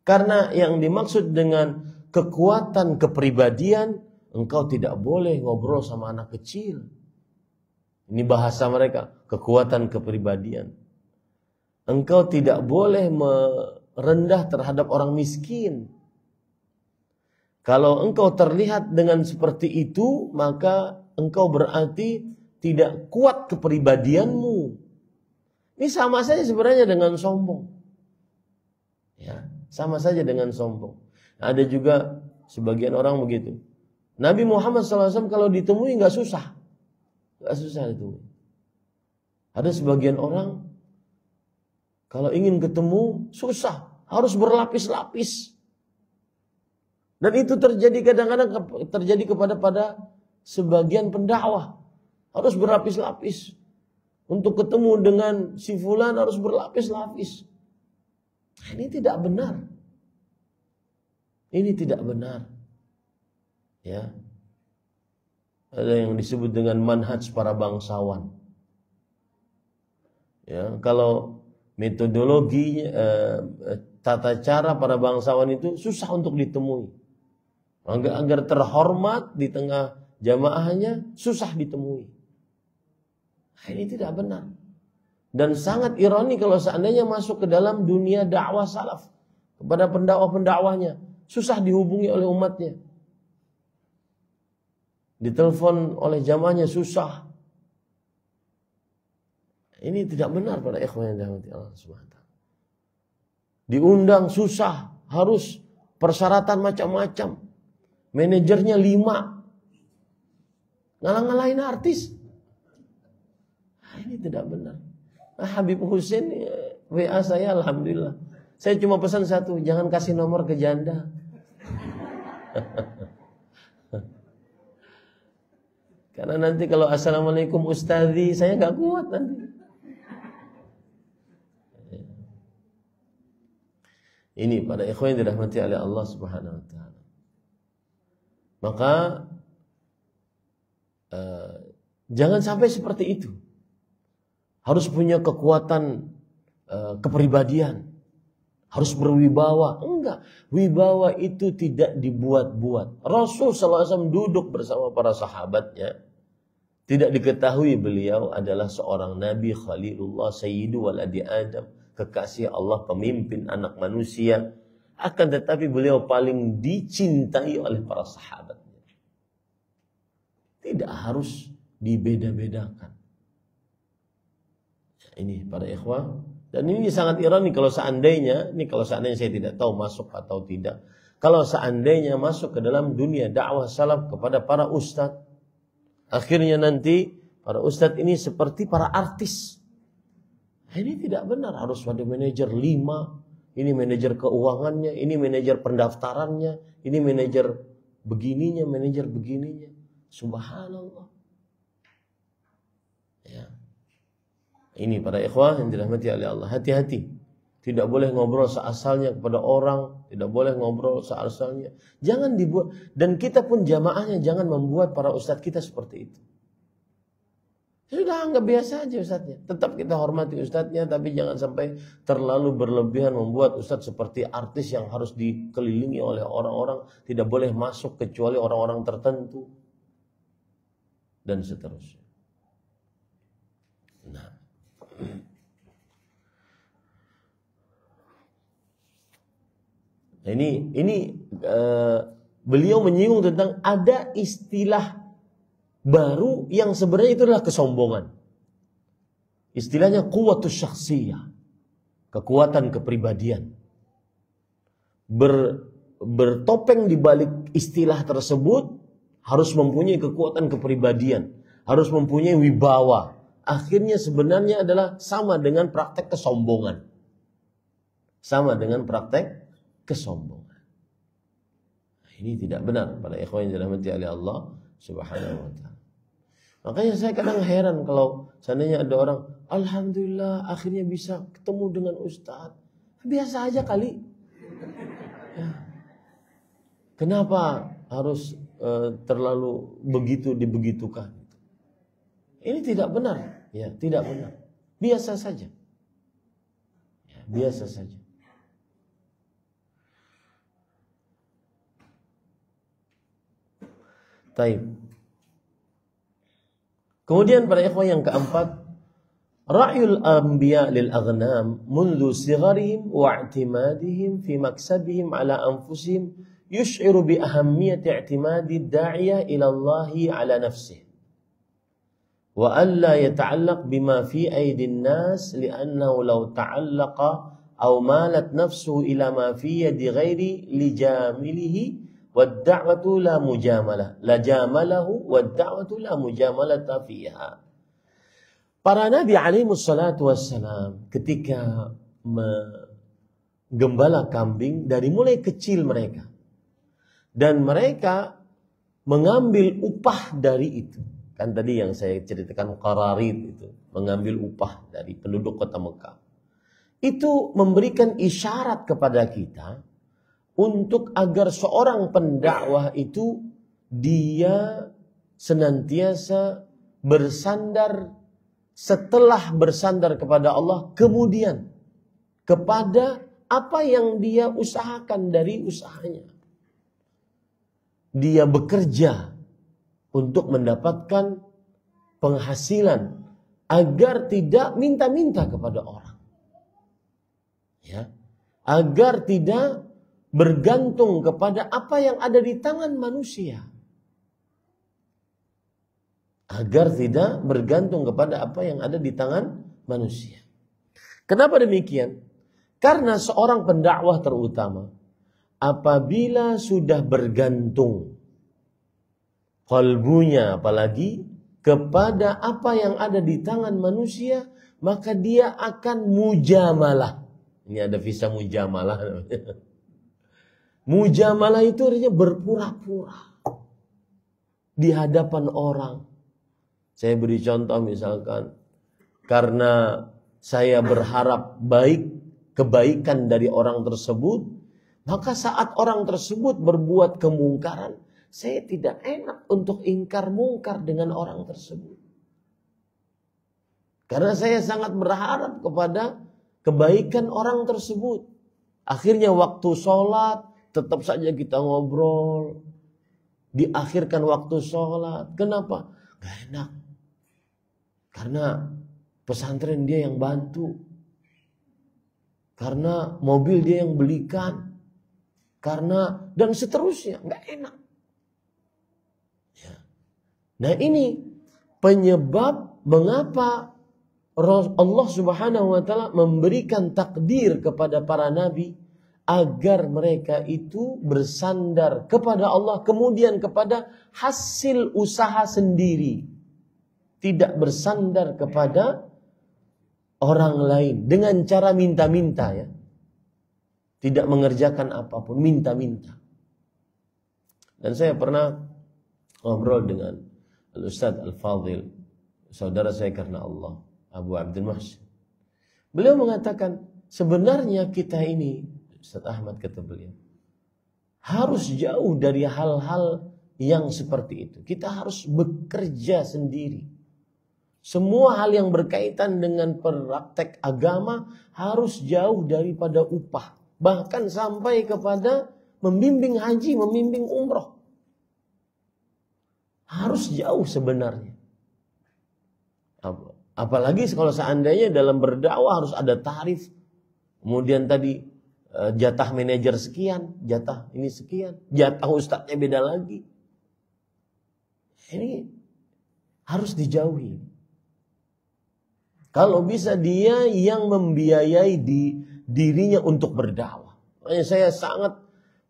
Karena yang dimaksud dengan kekuatan kepribadian, engkau tidak boleh ngobrol sama anak kecil. Ini bahasa mereka, kekuatan kepribadian. Engkau tidak boleh merendah terhadap orang miskin. Kalau engkau terlihat dengan seperti itu, maka engkau berarti tidak kuat kepribadianmu. Ini sama saja sebenarnya dengan sombong. Ya, sama saja dengan sombong. Ada juga sebagian orang begitu. Nabi Muhammad SAW kalau ditemui nggak susah ditemui. Ada sebagian orang Kalau ingin ketemu susah, harus berlapis-lapis. Dan itu terjadi kadang-kadang terjadi pada sebagian pendakwah. Harus berlapis-lapis. Untuk ketemu dengan si fulan harus berlapis-lapis. Ini tidak benar. Ini tidak benar. Ya. Ada yang disebut dengan manhaj para bangsawan. Ya, kalau metodologi tata cara para bangsawan itu susah untuk ditemui. Agar terhormat di tengah jamaahnya susah ditemui. Ini tidak benar. Dan sangat ironi kalau seandainya masuk ke dalam dunia dakwah salaf. Kepada pendakwah-pendakwahnya. Susah dihubungi oleh umatnya. Ditelepon oleh jamaahnya susah. Ini tidak benar pada ikhwan yang dirahmati Allah Subhanahu wa taala. Diundang susah. Harus persyaratan macam-macam. Manajernya 5. Ngalah-ngalahin artis. Ini tidak benar. Habib Husin WA saya, alhamdulillah. Saya cuma pesan satu, jangan kasih nomor ke janda. Karena nanti kalau assalamualaikum ustadzi, saya nggak kuat nanti. Ini pada ikhwan yang dirahmati oleh Allah Subhanahu wa taala. Maka jangan sampai seperti itu. Harus punya kekuatan kepribadian. Harus berwibawa. Enggak. Wibawa itu tidak dibuat-buat. Rasul SAW duduk bersama para sahabatnya. Tidak diketahui beliau adalah seorang Nabi Khalilullah Sayyidu Waladi Adam. Kekasih Allah, pemimpin anak manusia. Akan tetapi beliau paling dicintai oleh para sahabatnya. Tidak harus dibeda-bedakan. Ini para ikhwah. Dan ini sangat ironi kalau seandainya saya tidak tahu masuk atau tidak. Kalau seandainya masuk ke dalam dunia dakwah salaf kepada para ustadz. Akhirnya nanti para ustadz ini seperti para artis. Ini tidak benar. Harus ada manajer 5. Ini manajer keuangannya. Ini manajer pendaftarannya. Ini manajer begininya, manajer begininya. Subhanallah. Ya. Ini para ikhwah yang dirahmati oleh Allah. Hati-hati. Tidak boleh ngobrol seasalnya kepada orang. Tidak boleh ngobrol seasalnya. Jangan dibuat. Dan kita pun jamaahnya jangan membuat para ustadz kita seperti itu. Sudah anggap biasa aja ustadznya. Tetap kita hormati ustadznya. Tapi jangan sampai terlalu berlebihan membuat ustadz seperti artis yang harus dikelilingi oleh orang-orang. Tidak boleh masuk kecuali orang-orang tertentu. Dan seterusnya. Nah. Ini beliau menyinggung tentang ada istilah baru yang sebenarnya itu adalah kesombongan. Istilahnya quwwatus syakhsiyah, kekuatan kepribadian. Bertopeng di balik istilah tersebut harus mempunyai kekuatan kepribadian, harus mempunyai wibawa. Akhirnya sebenarnya adalah sama dengan praktek kesombongan. Sama dengan praktek kesombongan. Ini tidak benar pada ikhwan yang dirahmati oleh Allah Subhanahu wa taala. Makanya saya kadang heran kalau seandainya ada orang, alhamdulillah akhirnya bisa ketemu dengan ustaz. Biasa aja kali. Ya. Kenapa harus terlalu begitu dibegitukan? Ini tidak benar. Ya, tidak benar. Biasa saja. Ya, biasa saja. Taib. Kemudian pada ikhwan yang keempat, ra'yul anbiya lil aghnam mundu sigharihim wa i'timadihim fi maksabihim ala anfusihim yush'iru bi ahammiyati i'timadi ad-da'iya ila Allah ala nafsihi. وألا يتعلق بما في أيدي الناس لأنه لو تعلق أو مالت نفسه إلى ما في يد غير لجامله والدعوة لا مجاملة لجامله والدعوة لا مجاملة فيها. Para nabi alaihi wassalatu wassalam ketika menggembala kambing dari mulai kecil mereka. Dan mereka mengambil upah dari itu. Kan tadi yang saya ceritakan qararid itu, mengambil upah dari penduduk kota Mekah. Itu memberikan isyarat kepada kita untuk agar seorang pendakwah itu dia senantiasa bersandar, setelah bersandar kepada Allah, kemudian kepada apa yang dia usahakan dari usahanya. Dia bekerja untuk mendapatkan penghasilan agar tidak minta-minta kepada orang. Ya, agar tidak bergantung kepada apa yang ada di tangan manusia. Agar tidak bergantung kepada apa yang ada di tangan manusia. Kenapa demikian? Karena seorang pendakwah terutama, apabila sudah bergantung kalbunya apalagi kepada apa yang ada di tangan manusia, maka dia akan mujamalah. Ini ada visa mujamalah. Mujamalah itu artinya berpura-pura di hadapan orang. Saya beri contoh misalkan, karena saya berharap kebaikan dari orang tersebut, maka saat orang tersebut berbuat kemungkaran, saya tidak enak untuk ingkar mungkar dengan orang tersebut. Karena saya sangat berharap kepada kebaikan orang tersebut. Akhirnya waktu sholat, tetap saja kita ngobrol. Diakhirkan waktu sholat. Kenapa? Gak enak. Karena pesantren dia yang bantu. Karena mobil dia yang belikan. Karena, dan seterusnya. Gak enak. Ya. Nah ini penyebab mengapa Allah Subhanahu wa ta'ala memberikan takdir kepada para nabi agar mereka itu bersandar kepada Allah, kemudian kepada hasil usaha sendiri, tidak bersandar kepada orang lain dengan cara minta-minta, ya, tidak mengerjakan apapun, minta-minta. Dan saya pernah ngobrol dengan Al-Ustadz Al-Fadhil, saudara saya karena Allah, Abu Abdul Muhsin. Beliau mengatakan, sebenarnya kita ini, Ustaz Ahmad kata beliau, harus jauh dari hal-hal yang seperti itu. Kita harus bekerja sendiri. Semua hal yang berkaitan dengan praktek agama harus jauh daripada upah. Bahkan sampai kepada membimbing haji, membimbing umroh. Harus jauh sebenarnya. Apalagi kalau seandainya dalam berdakwah harus ada tarif. Kemudian tadi jatah manajer sekian, jatah ini sekian, jatah ustadznya beda lagi. Ini harus dijauhi. Kalau bisa dia yang membiayai dirinya untuk berdakwah. Makanya saya sangat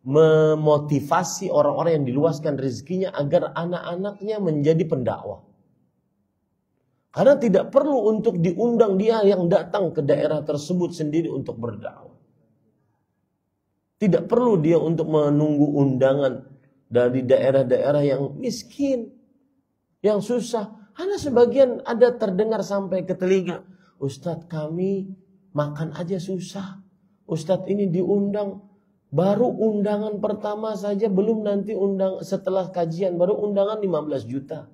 memotivasi orang-orang yang diluaskan rezekinya agar anak-anaknya menjadi pendakwah. Karena tidak perlu untuk diundang dia yang datang ke daerah tersebut sendiri untuk berdakwah. Tidak perlu dia untuk menunggu undangan dari daerah-daerah yang miskin, yang susah. Hanya sebagian ada terdengar sampai ke telinga, Ustadz kami makan aja susah. Ustadz ini diundang, baru undangan pertama saja, belum nanti setelah kajian, baru undangan 15 juta.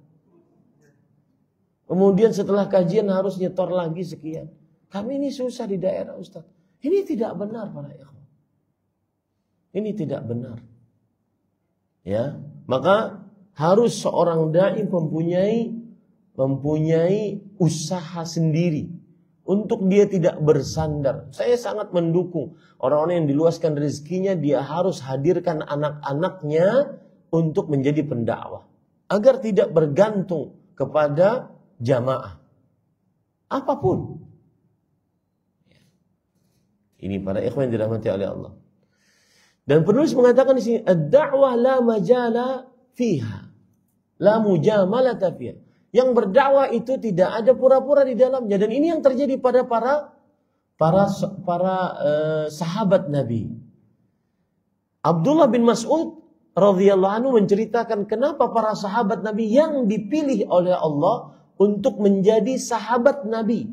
Kemudian setelah kajian harus nyetor lagi sekian. Kami ini susah di daerah Ustaz. Ini tidak benar para ikhwan. Ini tidak benar. Ya, maka harus seorang dai mempunyai usaha sendiri untuk dia tidak bersandar. Saya sangat mendukung orang-orang yang diluaskan rezekinya, dia harus hadirkan anak-anaknya untuk menjadi pendakwah agar tidak bergantung kepada jamaah apapun. Ini para ikhwan yang dirahmati oleh Allah. Dan penulis mengatakan di sini, ad-da'wah la majala fiha, la mujamalata fiha. Yang berdakwah itu tidak ada pura-pura di dalamnya, dan ini yang terjadi pada para para sahabat Nabi. Abdullah bin Mas'ud radhiyallahu anhu menceritakan kenapa para sahabat Nabi yang dipilih oleh Allah untuk menjadi sahabat Nabi.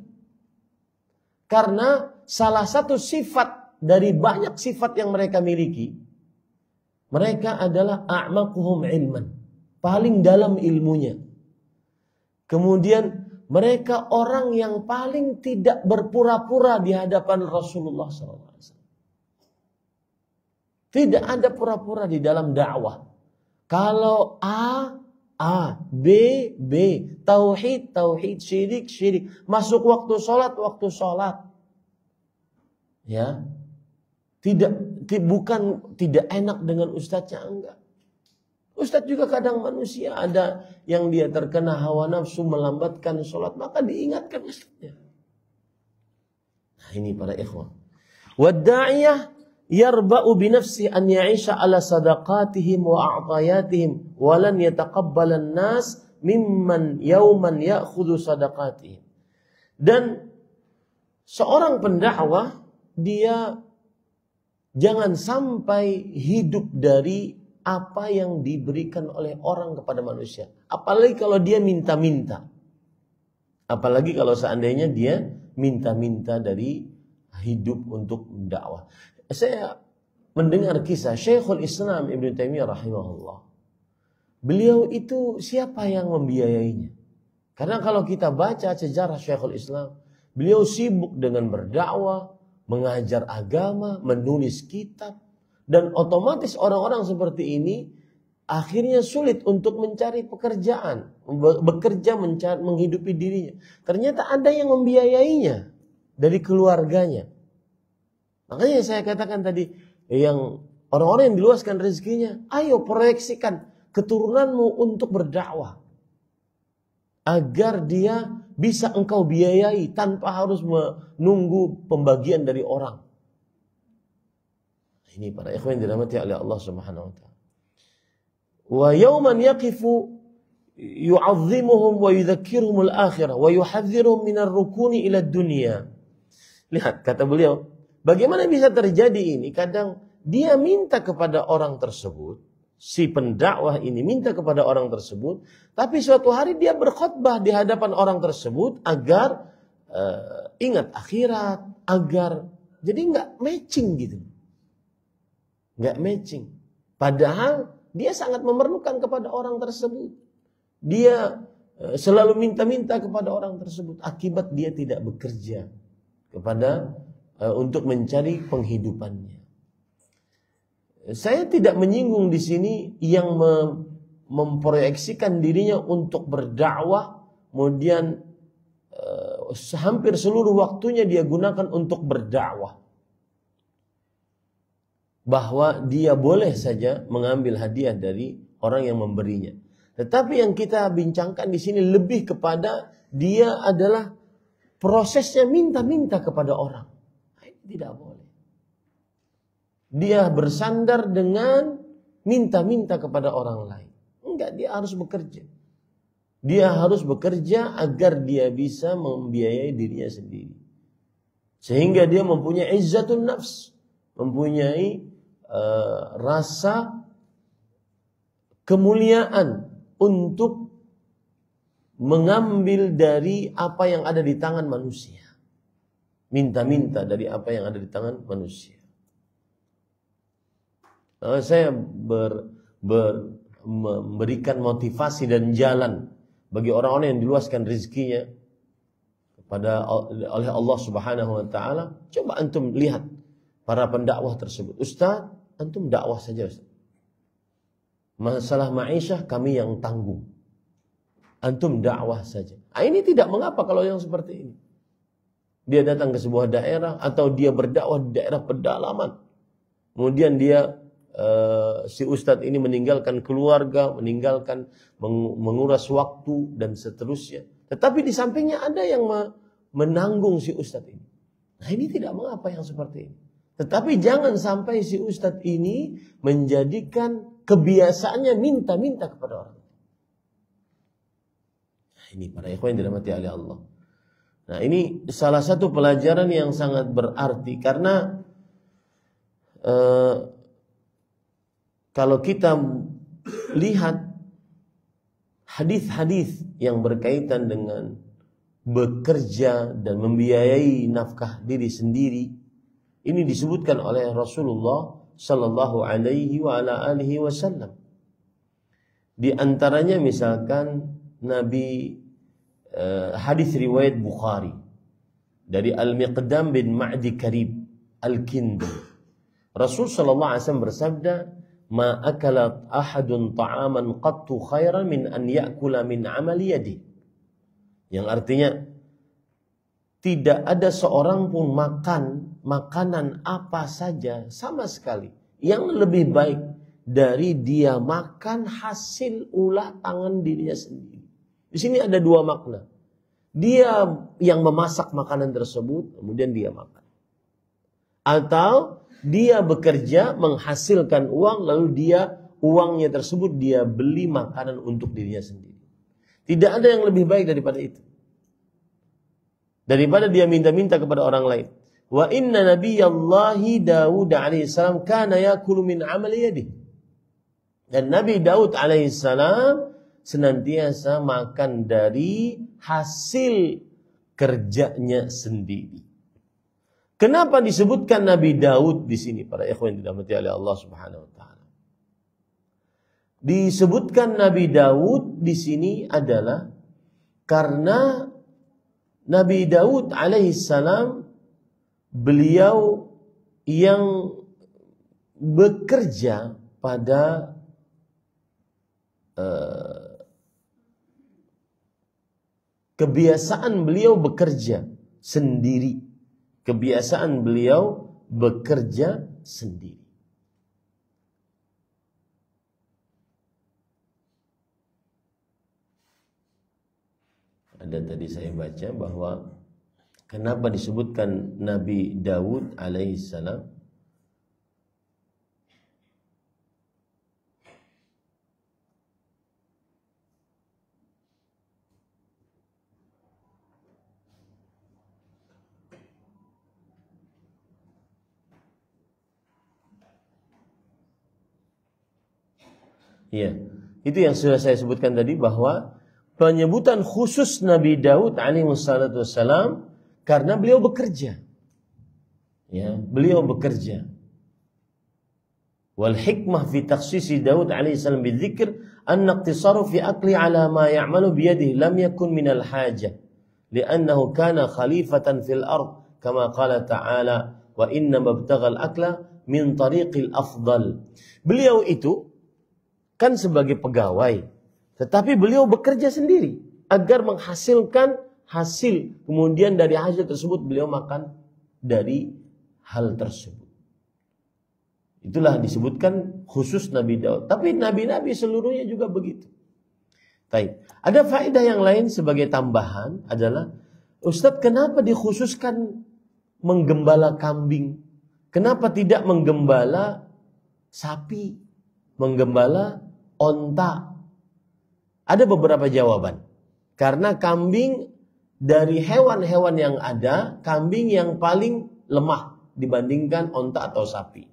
Karena salah satu sifat dari banyak sifat yang mereka miliki, mereka adalah a'maquhum ilman, paling dalam ilmunya. Kemudian mereka orang yang paling tidak berpura-pura di hadapan Rasulullah SAW. Tidak ada pura-pura di dalam dakwah. Kalau A, B, tauhid, syirik. Masuk waktu sholat. Ya, bukan tidak enak dengan ustadznya, enggak. Ustadz juga kadang manusia, ada yang dia terkena hawa nafsu melambatkan sholat, maka diingatkan ustadznya. Nah, ini para ikhwan. Wadda'iyah yarba'u binafsi an ya'isha ala sadaqatihim wa a'tayatihim walan yataqabbalan nas mimman yauman ya'khudhu sadaqatihim. Dan seorang pendakwah, dia jangan sampai hidup dari apa yang diberikan oleh orang kepada manusia. Apalagi kalau dia minta-minta. Apalagi kalau seandainya dia minta-minta dari hidup untuk dakwah. Saya mendengar kisah Syekhul Islam Ibnu Taimiyah rahimahullah. Beliau itu siapa yang membiayainya? Karena kalau kita baca sejarah Syekhul Islam, beliau sibuk dengan berdakwah, mengajar agama, menulis kitab. Dan otomatis orang-orang seperti ini akhirnya sulit untuk mencari pekerjaan, bekerja menghidupi dirinya. Ternyata ada yang membiayainya dari keluarganya. Makanya saya katakan tadi, yang orang-orang yang diluaskan rezekinya, ayo proyeksikan keturunanmu untuk berdakwah. Agar dia bisa engkau biayai tanpa harus menunggu pembagian dari orang. Ini para ikhwan yang dirahmati oleh Allah Subhanahu wa taala. Wa yawman yaqifu yu'azzimuhum wa yudzakkirhum al-akhirah wa yuhadhdhiruhum min ar-rukuni ila ad-dunya. Lihat kata beliau, bagaimana bisa terjadi ini? Kadang dia minta kepada orang tersebut, si pendakwah ini minta kepada orang tersebut, tapi suatu hari dia berkhutbah di hadapan orang tersebut agar ingat akhirat, agar jadi enggak matching gitu. Nggak matching. Padahal dia sangat memerlukan kepada orang tersebut. Dia selalu minta-minta kepada orang tersebut. Akibat dia tidak bekerja untuk mencari penghidupannya. Saya tidak menyinggung di sini yang memproyeksikan dirinya untuk berdakwah, kemudian hampir seluruh waktunya dia gunakan untuk berdakwah. Bahwa dia boleh saja mengambil hadiah dari orang yang memberinya. Tetapi yang kita bincangkan di sini lebih kepada dia adalah prosesnya minta-minta kepada orang. Tidak boleh. Dia bersandar dengan minta-minta kepada orang lain. Enggak, dia harus bekerja. Dia harus bekerja agar dia bisa membiayai dirinya sendiri. Sehingga dia mempunyai izzatun nafs, mempunyai rasa kemuliaan untuk mengambil dari apa yang ada di tangan manusia. Minta-minta dari apa yang ada di tangan manusia. Saya memberikan motivasi dan jalan bagi orang-orang yang diluaskan rezekinya oleh Allah Subhanahu wa taala. Coba antum lihat para pendakwah tersebut. Ustaz, antum dakwah saja Ustaz. Masalah ma'isyah kami yang tanggung. Antum dakwah saja. Ini tidak mengapa kalau yang seperti ini. Dia datang ke sebuah daerah atau dia berdakwah di daerah pedalaman. Kemudian dia si ustadz ini meninggalkan keluarga, menguras waktu dan seterusnya. Tetapi di sampingnya ada yang menanggung si ustadz ini. Nah, ini tidak mengapa yang seperti ini. Tetapi jangan sampai si ustadz ini menjadikan kebiasaannya minta-minta kepada orang. Nah, ini para ikhwan yang dirahmati oleh Allah. Nah, ini salah satu pelajaran yang sangat berarti karena kalau kita lihat hadis-hadis yang berkaitan dengan bekerja dan membiayai nafkah diri sendiri, ini disebutkan oleh Rasulullah sallallahu alaihi wa ala alihi wasallam. Di antaranya misalkan Nabi hadis riwayat Bukhari dari Al-Miqdam bin Ma'di Karib Al-Kindi. Rasul sallallahu alaihi wasallam bersabda, "Ma akala ahadun ta'aman qattu khairan min an ya'kula min amali yadi." Yang artinya tidak ada seorang pun makan makanan apa saja sama sekali yang lebih baik dari dia makan hasil ulah tangan dirinya sendiri. Di sini ada dua makna. Dia yang memasak makanan tersebut, kemudian dia makan. Atau dia bekerja menghasilkan uang, lalu uangnya tersebut dia beli makanan untuk dirinya sendiri. Tidak ada yang lebih baik daripada itu. Daripada dia minta-minta kepada orang lain. Wa inna nabiyallahi Dawud alaihissalam kana yakulu min amali yadihi. Dan Nabi Daud alaihissalam senantiasa makan dari hasil kerjanya sendiri. Kenapa disebutkan Nabi Daud di sini, para ikhwan yang dirahmati oleh Allah Subhanahu wa taala? Disebutkan Nabi Daud di sini adalah karena Nabi Daud alaihissalam beliau yang bekerja pada kebiasaan beliau bekerja sendiri. Kebiasaan beliau bekerja sendiri. Ada tadi saya baca bahwa kenapa disebutkan Nabi Daud alaihissalam? Ya, itu yang sudah saya sebutkan tadi bahwa penyebutan khusus Nabi Daud alaihissalam karena beliau bekerja. Ya, beliau bekerja. Wal hikmah fi takhsisi Daud alaihissalam bidzikr anna iqtisaru fi akli ala ma ya'malu bi yadihi lam yakun min al hajah li'annahu kana khalifatan fil ard kama qala ta'ala wa inna mabtagha al akla min tariqil afdal. Beliau itu kan sebagai pegawai, tetapi beliau bekerja sendiri agar menghasilkan hasil. Kemudian dari hasil tersebut beliau makan dari hal tersebut. Itulah disebutkan khusus Nabi Daud. Tapi nabi-nabi seluruhnya juga begitu. Baik. Ada faedah yang lain sebagai tambahan adalah, Ustadz, kenapa dikhususkan menggembala kambing? Kenapa tidak menggembala sapi, menggembala onta? Ada beberapa jawaban. Karena kambing dari hewan-hewan yang ada, kambing yang paling lemah dibandingkan onta atau sapi.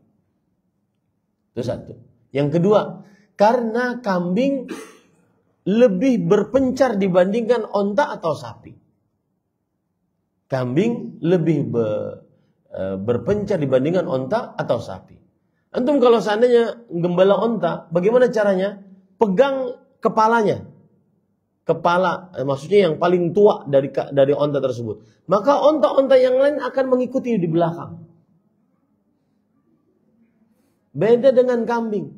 Itu satu. Yang kedua, karena kambing lebih berpencar dibandingkan onta atau sapi. Kambing lebih berpencar dibandingkan onta atau sapi. Antum kalau seandainya gembala onta, bagaimana caranya? Pegang kepalanya. Kepala, maksudnya yang paling tua dari onta tersebut. Maka onta-onta yang lain akan mengikuti di belakang. Beda dengan kambing.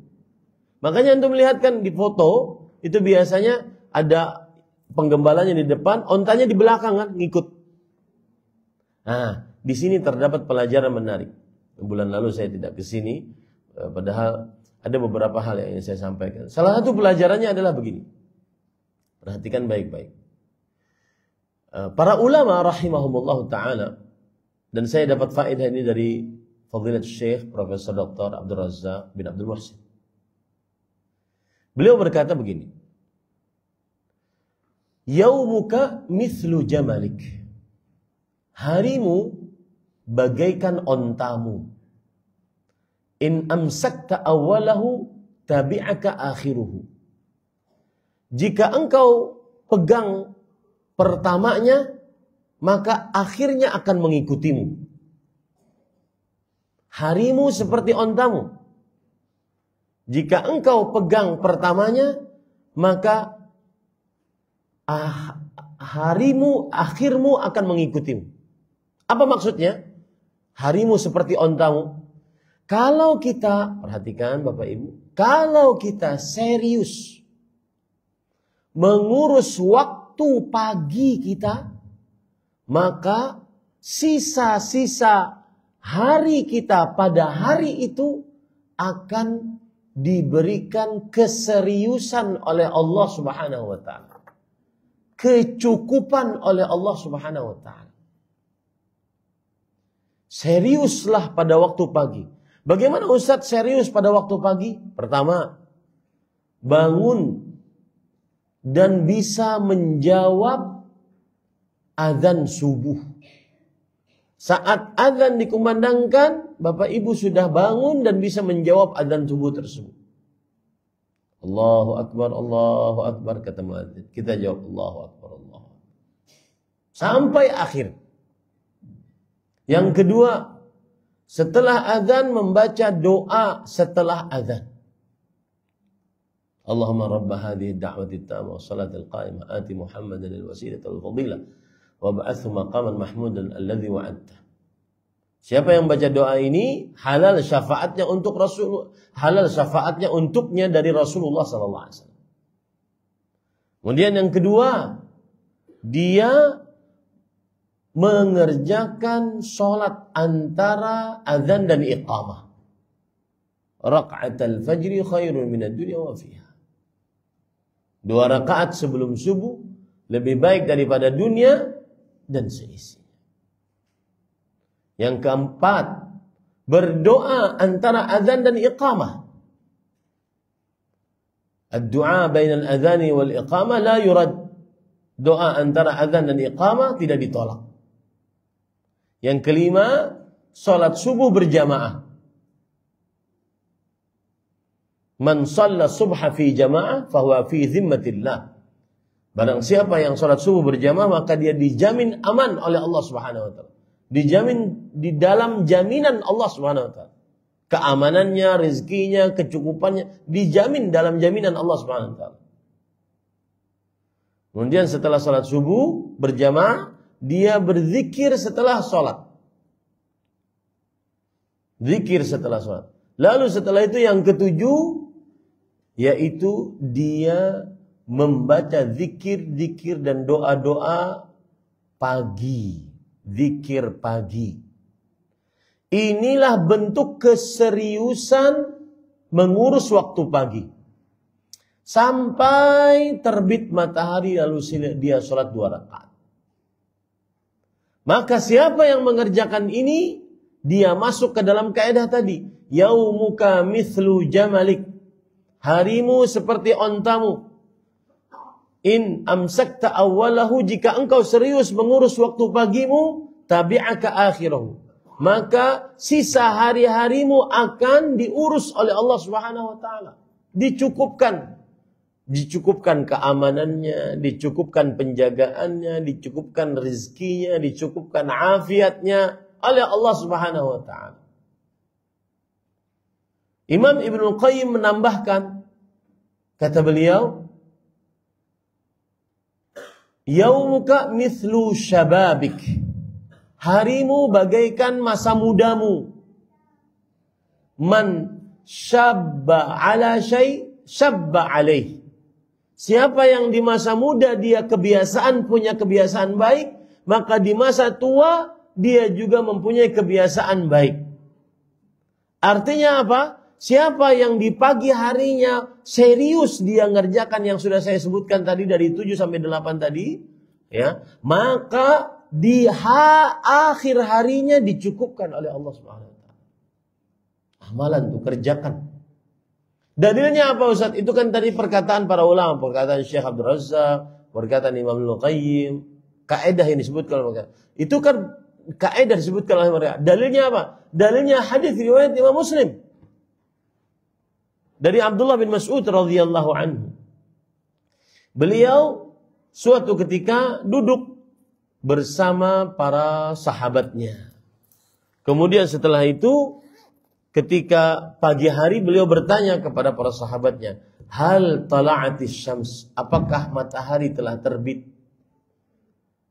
Makanya antum lihatkan di foto, itu biasanya ada penggembalanya di depan, ontanya di belakang kan, ngikut. Nah, di sini terdapat pelajaran menarik. Bulan lalu saya tidak ke sini, padahal ada beberapa hal yang ingin saya sampaikan. Salah satu pelajarannya adalah begini. Perhatikan baik-baik. Para ulama rahimahumullah ta'ala, dan saya dapat faedah ini dari Fadilat Syekh Profesor Dr. Abdul Razak bin Abdul Muhsin. Beliau berkata begini. Yaumuka mithlu jamalik. harimu bagaikan ontamu. In amsakta awalahu tabi'aka akhiruhu. Jika engkau pegang pertamanya, maka akhirnya akan mengikutimu. Harimu seperti ontamu. Jika engkau pegang pertamanya, maka akhirmu akan mengikutimu. Apa maksudnya? Harimu seperti ontamu. Kalau kita, perhatikan Bapak Ibu, kalau kita serius mengurus waktu pagi kita, maka sisa-sisa hari kita pada hari itu akan diberikan keseriusan oleh Allah Subhanahu wa taala. Kecukupan oleh Allah Subhanahu wa taala. Seriuslah pada waktu pagi. Bagaimana Ustadz serius pada waktu pagi? Pertama, bangun dan bisa menjawab azan subuh. Saat azan dikumandangkan, Bapak Ibu sudah bangun dan bisa menjawab azan subuh tersebut. Allahu Akbar, kata muadzin. Kita jawab Allahu Akbar, Allahu Akbar. Sampai akhir. Yang kedua, setelah azan membaca doa setelah azan. Allahumma rabba hadhihi ad-da'wati at-tammah was salatil qa'imah ati Muhammadan al-wasilata wal fadilah wa ba'athu maqaman mahmudan alladhi wa'adta. Siapa yang baca doa ini, halal syafaatnya untuk Rasul, halal syafaatnya untuknya dari Rasulullah sallallahu alaihi wasallam. Kemudian yang kedua, dia mengerjakan sholat antara azan dan iqamah. Raka'atul fajri khairun minad dunya wa fiha. 2 rakaat sebelum subuh lebih baik daripada dunia dan seisinya. Yang keempat, berdoa antara azan dan iqamah. Ad-du'a bainal adhani wal iqamah la yurad. Doa antara azan dan iqamah tidak ditolak. Yang kelima, salat subuh berjamaah. Man shalla subha fi jamaah fahuwa fi zimmatillah. Barang siapa yang salat subuh berjamaah, maka dia dijamin aman oleh Allah Subhanahu wa taala. Dijamin di dalam jaminan Allah Subhanahu wa taala. Keamanannya, rezekinya, kecukupannya dijamin dalam jaminan Allah Subhanahu wa taala. Kemudian setelah salat subuh berjamaah, dia berzikir setelah salat. Zikir setelah salat. Lalu setelah itu yang ketujuh, yaitu dia membaca zikir-zikir dan doa-doa pagi. Zikir pagi. Inilah bentuk keseriusan mengurus waktu pagi. Sampai terbit matahari lalu dia sholat 2 rakaat. Maka siapa yang mengerjakan ini, dia masuk ke dalam kaidah tadi. Yaumuka mithlu jamalik. Harimu seperti ontamu. In amsakta awwalahu, jika engkau serius mengurus waktu pagimu, tabi'aka akhirahu. Maka sisa hari-harimu akan diurus oleh Allah Subhanahu wa taala. Dicukupkan. Dicukupkan keamanannya, dicukupkan penjagaannya, dicukupkan rezekinya, dicukupkan afiatnya oleh Allah Subhanahu wa taala. Imam Ibnu Qayyim menambahkan, kata beliau, yaumuka mithlu syababik. Harimu bagaikan masa mudamu. Man syabba ala syai' syabba alaih. Siapa yang di masa muda dia punya kebiasaan baik, maka di masa tua dia juga mempunyai kebiasaan baik. Artinya apa? Siapa yang di pagi harinya serius dia ngerjakan yang sudah saya sebutkan tadi dari 7 sampai 8 tadi, ya, maka di akhir harinya dicukupkan oleh Allah Subhanahu wa taala. Amalan tuh kerjakan. Dalilnya apa Ustaz? Itu kan tadi perkataan para ulama, perkataan Syekh Abdul Razzaq, perkataan Imam Ibnu Qayyim, kaidah yang disebutkan. Itu kan kaidah disebutkan oleh mereka. Dalilnya apa? Dalilnya hadis riwayat Imam Muslim dari Abdullah bin Mas'ud radhiyallahu anhu. Beliau suatu ketika duduk bersama para sahabatnya. Kemudian setelah itu ketika pagi hari beliau bertanya kepada para sahabatnya, hal tala'atis syams, apakah matahari telah terbit?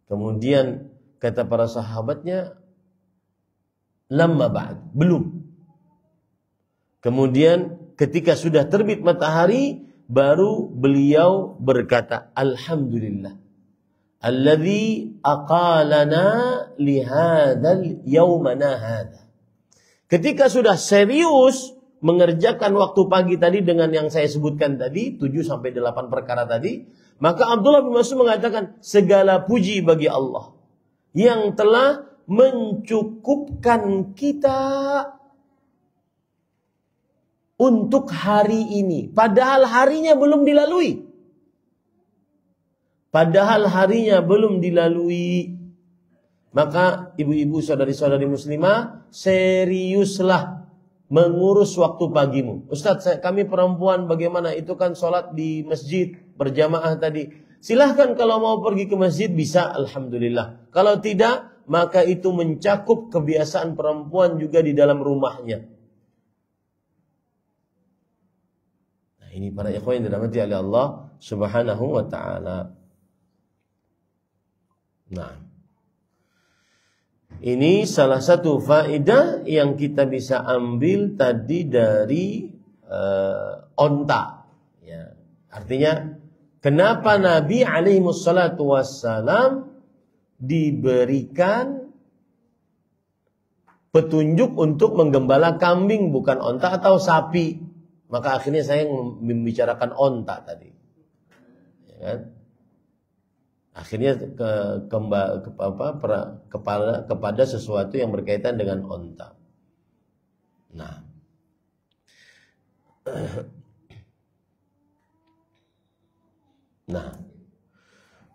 Kemudian kata para sahabatnya, lamma ba'd, belum. Kemudian ketika sudah terbit matahari, baru beliau berkata, alhamdulillah alladzi aqalana lihadzal yaumana hadza. Ketika sudah serius mengerjakan waktu pagi tadi dengan yang saya sebutkan tadi, 7 sampai 8 perkara tadi, maka Abdullah bin Mas'ud mengatakan, segala puji bagi Allah yang telah mencukupkan kita untuk hari ini. Padahal harinya belum dilalui. Maka ibu-ibu, saudari-saudari muslimah, seriuslah mengurus waktu pagimu. Ustaz, kami perempuan bagaimana? Itu kan sholat di masjid berjamaah tadi. Silahkan kalau mau pergi ke masjid bisa, alhamdulillah. Kalau tidak, maka itu mencakup kebiasaan perempuan juga di dalam rumahnya. Nah, ini para ikhwan yang dirahmati oleh Allah Subhanahu wa taala. Nah, ini salah satu faedah yang kita bisa ambil tadi dari onta. Ya. Artinya, kenapa Nabi alaihi wassalatu wassalam diberikan petunjuk untuk menggembala kambing, bukan onta atau sapi. Maka akhirnya saya membicarakan onta tadi. Ya kan? Akhirnya kepada sesuatu yang berkaitan dengan onta. Nah,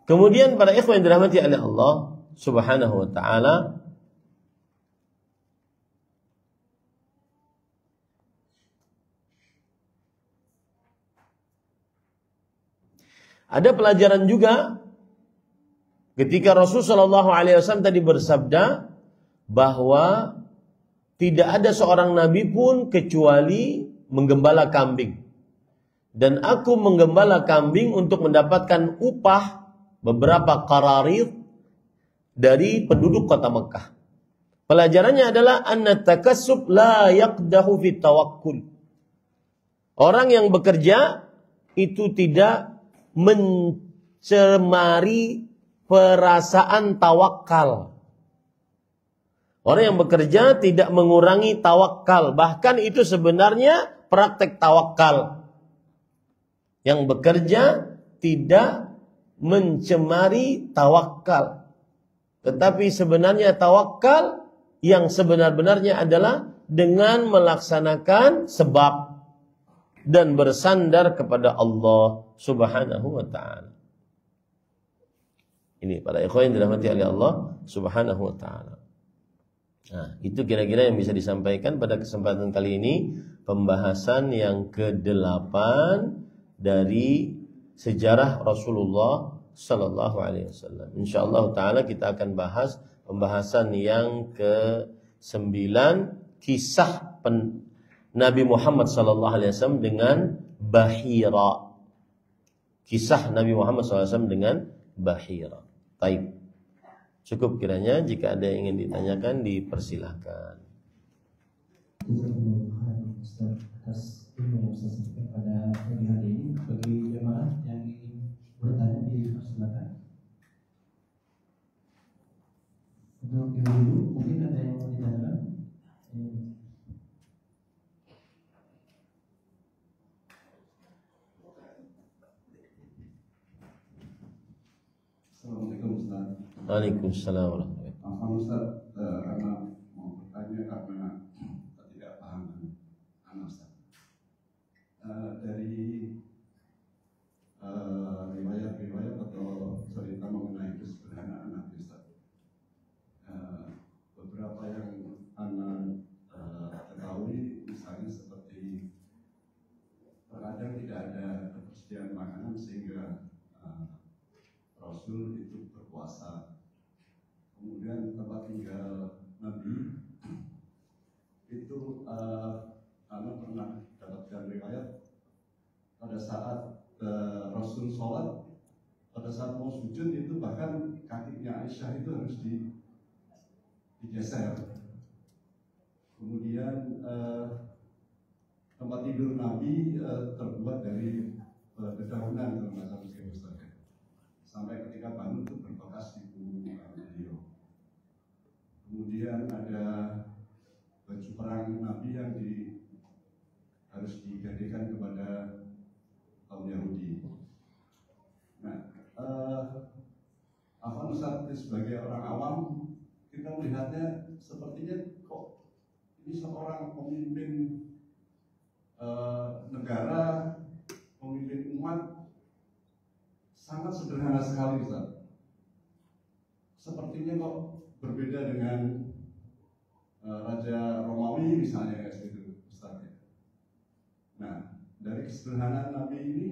kemudian para ikhwan yang dirahmati oleh Allah Subhanahu wa taala, ada pelajaran juga ketika Rasulullah SAW tadi bersabda bahwa tidak ada seorang nabi pun kecuali menggembala kambing. Dan aku menggembala kambing untuk mendapatkan upah beberapa qararid dari penduduk kota Mekah. Pelajarannya adalah anna takassub la yaqdahu fi tawakkul. Orang yang bekerja itu tidak mencemari perasaan tawakal. Orang yang bekerja tidak mengurangi tawakal. Bahkan itu sebenarnya praktek tawakal. Yang bekerja tidak mencemari tawakal. Tetapi sebenarnya tawakal yang sebenar-benarnya adalah dengan melaksanakan sebab dan bersandar kepada Allah Subhanahu wa taala. Ini para ikhwan yang dirahmati oleh Allah Subhanahu wa taala. Nah, itu kira-kira yang bisa disampaikan pada kesempatan kali ini, pembahasan yang ke-8 dari sejarah Rasulullah sallallahu alaihi wasallam. Insyaallah taala kita akan bahas pembahasan yang ke-9, kisah Nabi Muhammad sallallahu alaihi wasallam dengan Bahira. Kisah Nabi Muhammad sallallahu alaihi wasallam dengan Bahira. Baik. Cukup kiranya, jika ada yang ingin ditanyakan dipersilahkan. Atas ilmu yang saya sampaikan pada pagi hari ini, bagi jemaah yang ingin bertanya dipersilakan. Untuk ibu-ibu, mungkin ada yang mau ditanyakan? Assalamualaikum Ustaz. Waalaikumsalam warahmatullahi wabarakatuh. Maaf Ustaz, karena mau bertanya karena ketidakpahaman anak Ustaz. Dari riwayat-riwayat atau cerita mengenai kesederhanaan Nabi Ustaz. sepeninggal Nabi itu Ana pernah dapatkan riwayat pada saat Rasul sholat, pada saat mau sujud itu bahkan kakinya Aisyah itu harus digeser. Kemudian tempat tidur Nabi terbuat dari dedaunan kalau nggak salah Ustaz. Sampai ketika bangun itu berbekas di beliau. Kemudian ada baju perang Nabi yang harus digadekan kepada kaum Yahudi. Nah, Ustaz sebagai orang awam kita melihatnya sepertinya kok ini seorang pemimpin negara, pemimpin umat sangat sederhana sekali, Ustaz. Sepertinya kok berbeda dengan Raja Romawi misalnya kayak gitu, Ustaz. Nah, dari kesederhanaan Nabi ini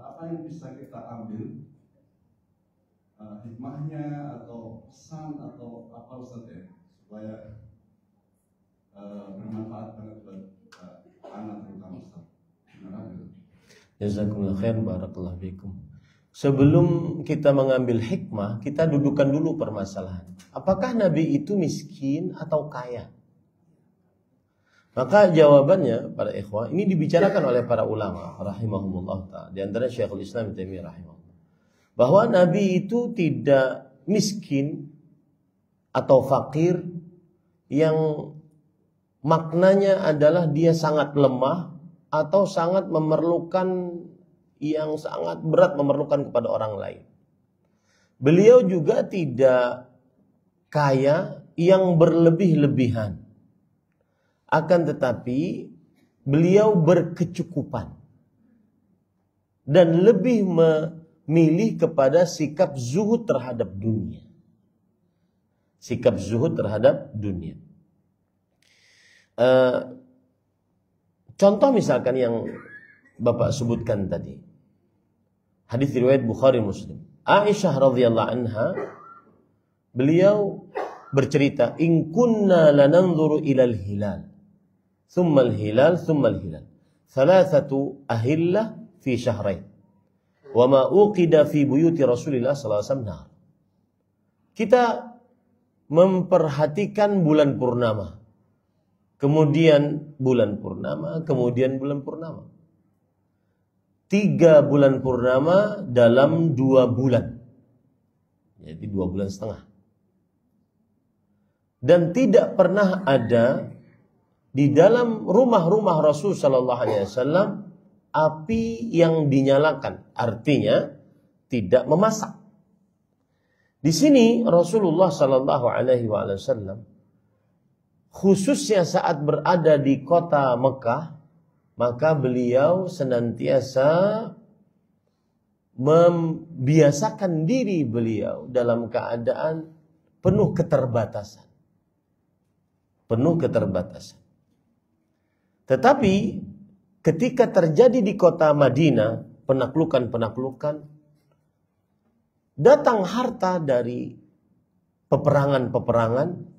apa yang bisa kita ambil hikmahnya atau pesan atau apa Ustaz ya, supaya bermanfaat banget buat anak terutama Ustaz. Terima kasih. Jazakumullah khair, barakallahu fikum. Sebelum kita mengambil hikmah, kita dudukan dulu permasalahan. Apakah Nabi itu miskin atau kaya? Maka jawabannya para ikhwah, ini dibicarakan oleh para ulama rahimahumullah ta'ala. Di antara Syekhul Islam Ibnu Taimiyah rahimahullah, bahwa Nabi itu tidak miskin atau fakir yang maknanya adalah dia sangat lemah atau sangat memerlukan, yang sangat berat memerlukan kepada orang lain. Beliau juga tidak kaya yang berlebih-lebihan. Akan tetapi beliau berkecukupan dan lebih memilih kepada sikap zuhud terhadap dunia. Sikap zuhud terhadap dunia. Contoh misalkan yang Bapak sebutkan tadi, hadis riwayat Bukhari Muslim. Aisyah radhiyallahu anha, beliau bercerita, in kunna lananzuru ilal hilal, thumma al-hilal, thumma al-hilal, thalathatu ahillah fi syahrain, wa ma uqida fi buyuti Rasulillah sallallahu alaihi wasallam. Kita memperhatikan bulan purnama, kemudian bulan purnama, kemudian bulan purnama. 3 bulan purnama dalam 2 bulan. Jadi 2 bulan setengah. Dan tidak pernah ada di dalam rumah-rumah Rasul sallallahu alaihi wasallam api yang dinyalakan. Artinya tidak memasak. Di sini Rasulullah sallallahu alaihi wasallam khususnya saat berada di kota Mekah, maka beliau senantiasa membiasakan diri beliau dalam keadaan penuh keterbatasan. Penuh keterbatasan. Tetapi ketika terjadi di kota Madinah penaklukan-penaklukan, datang harta dari peperangan-peperangan,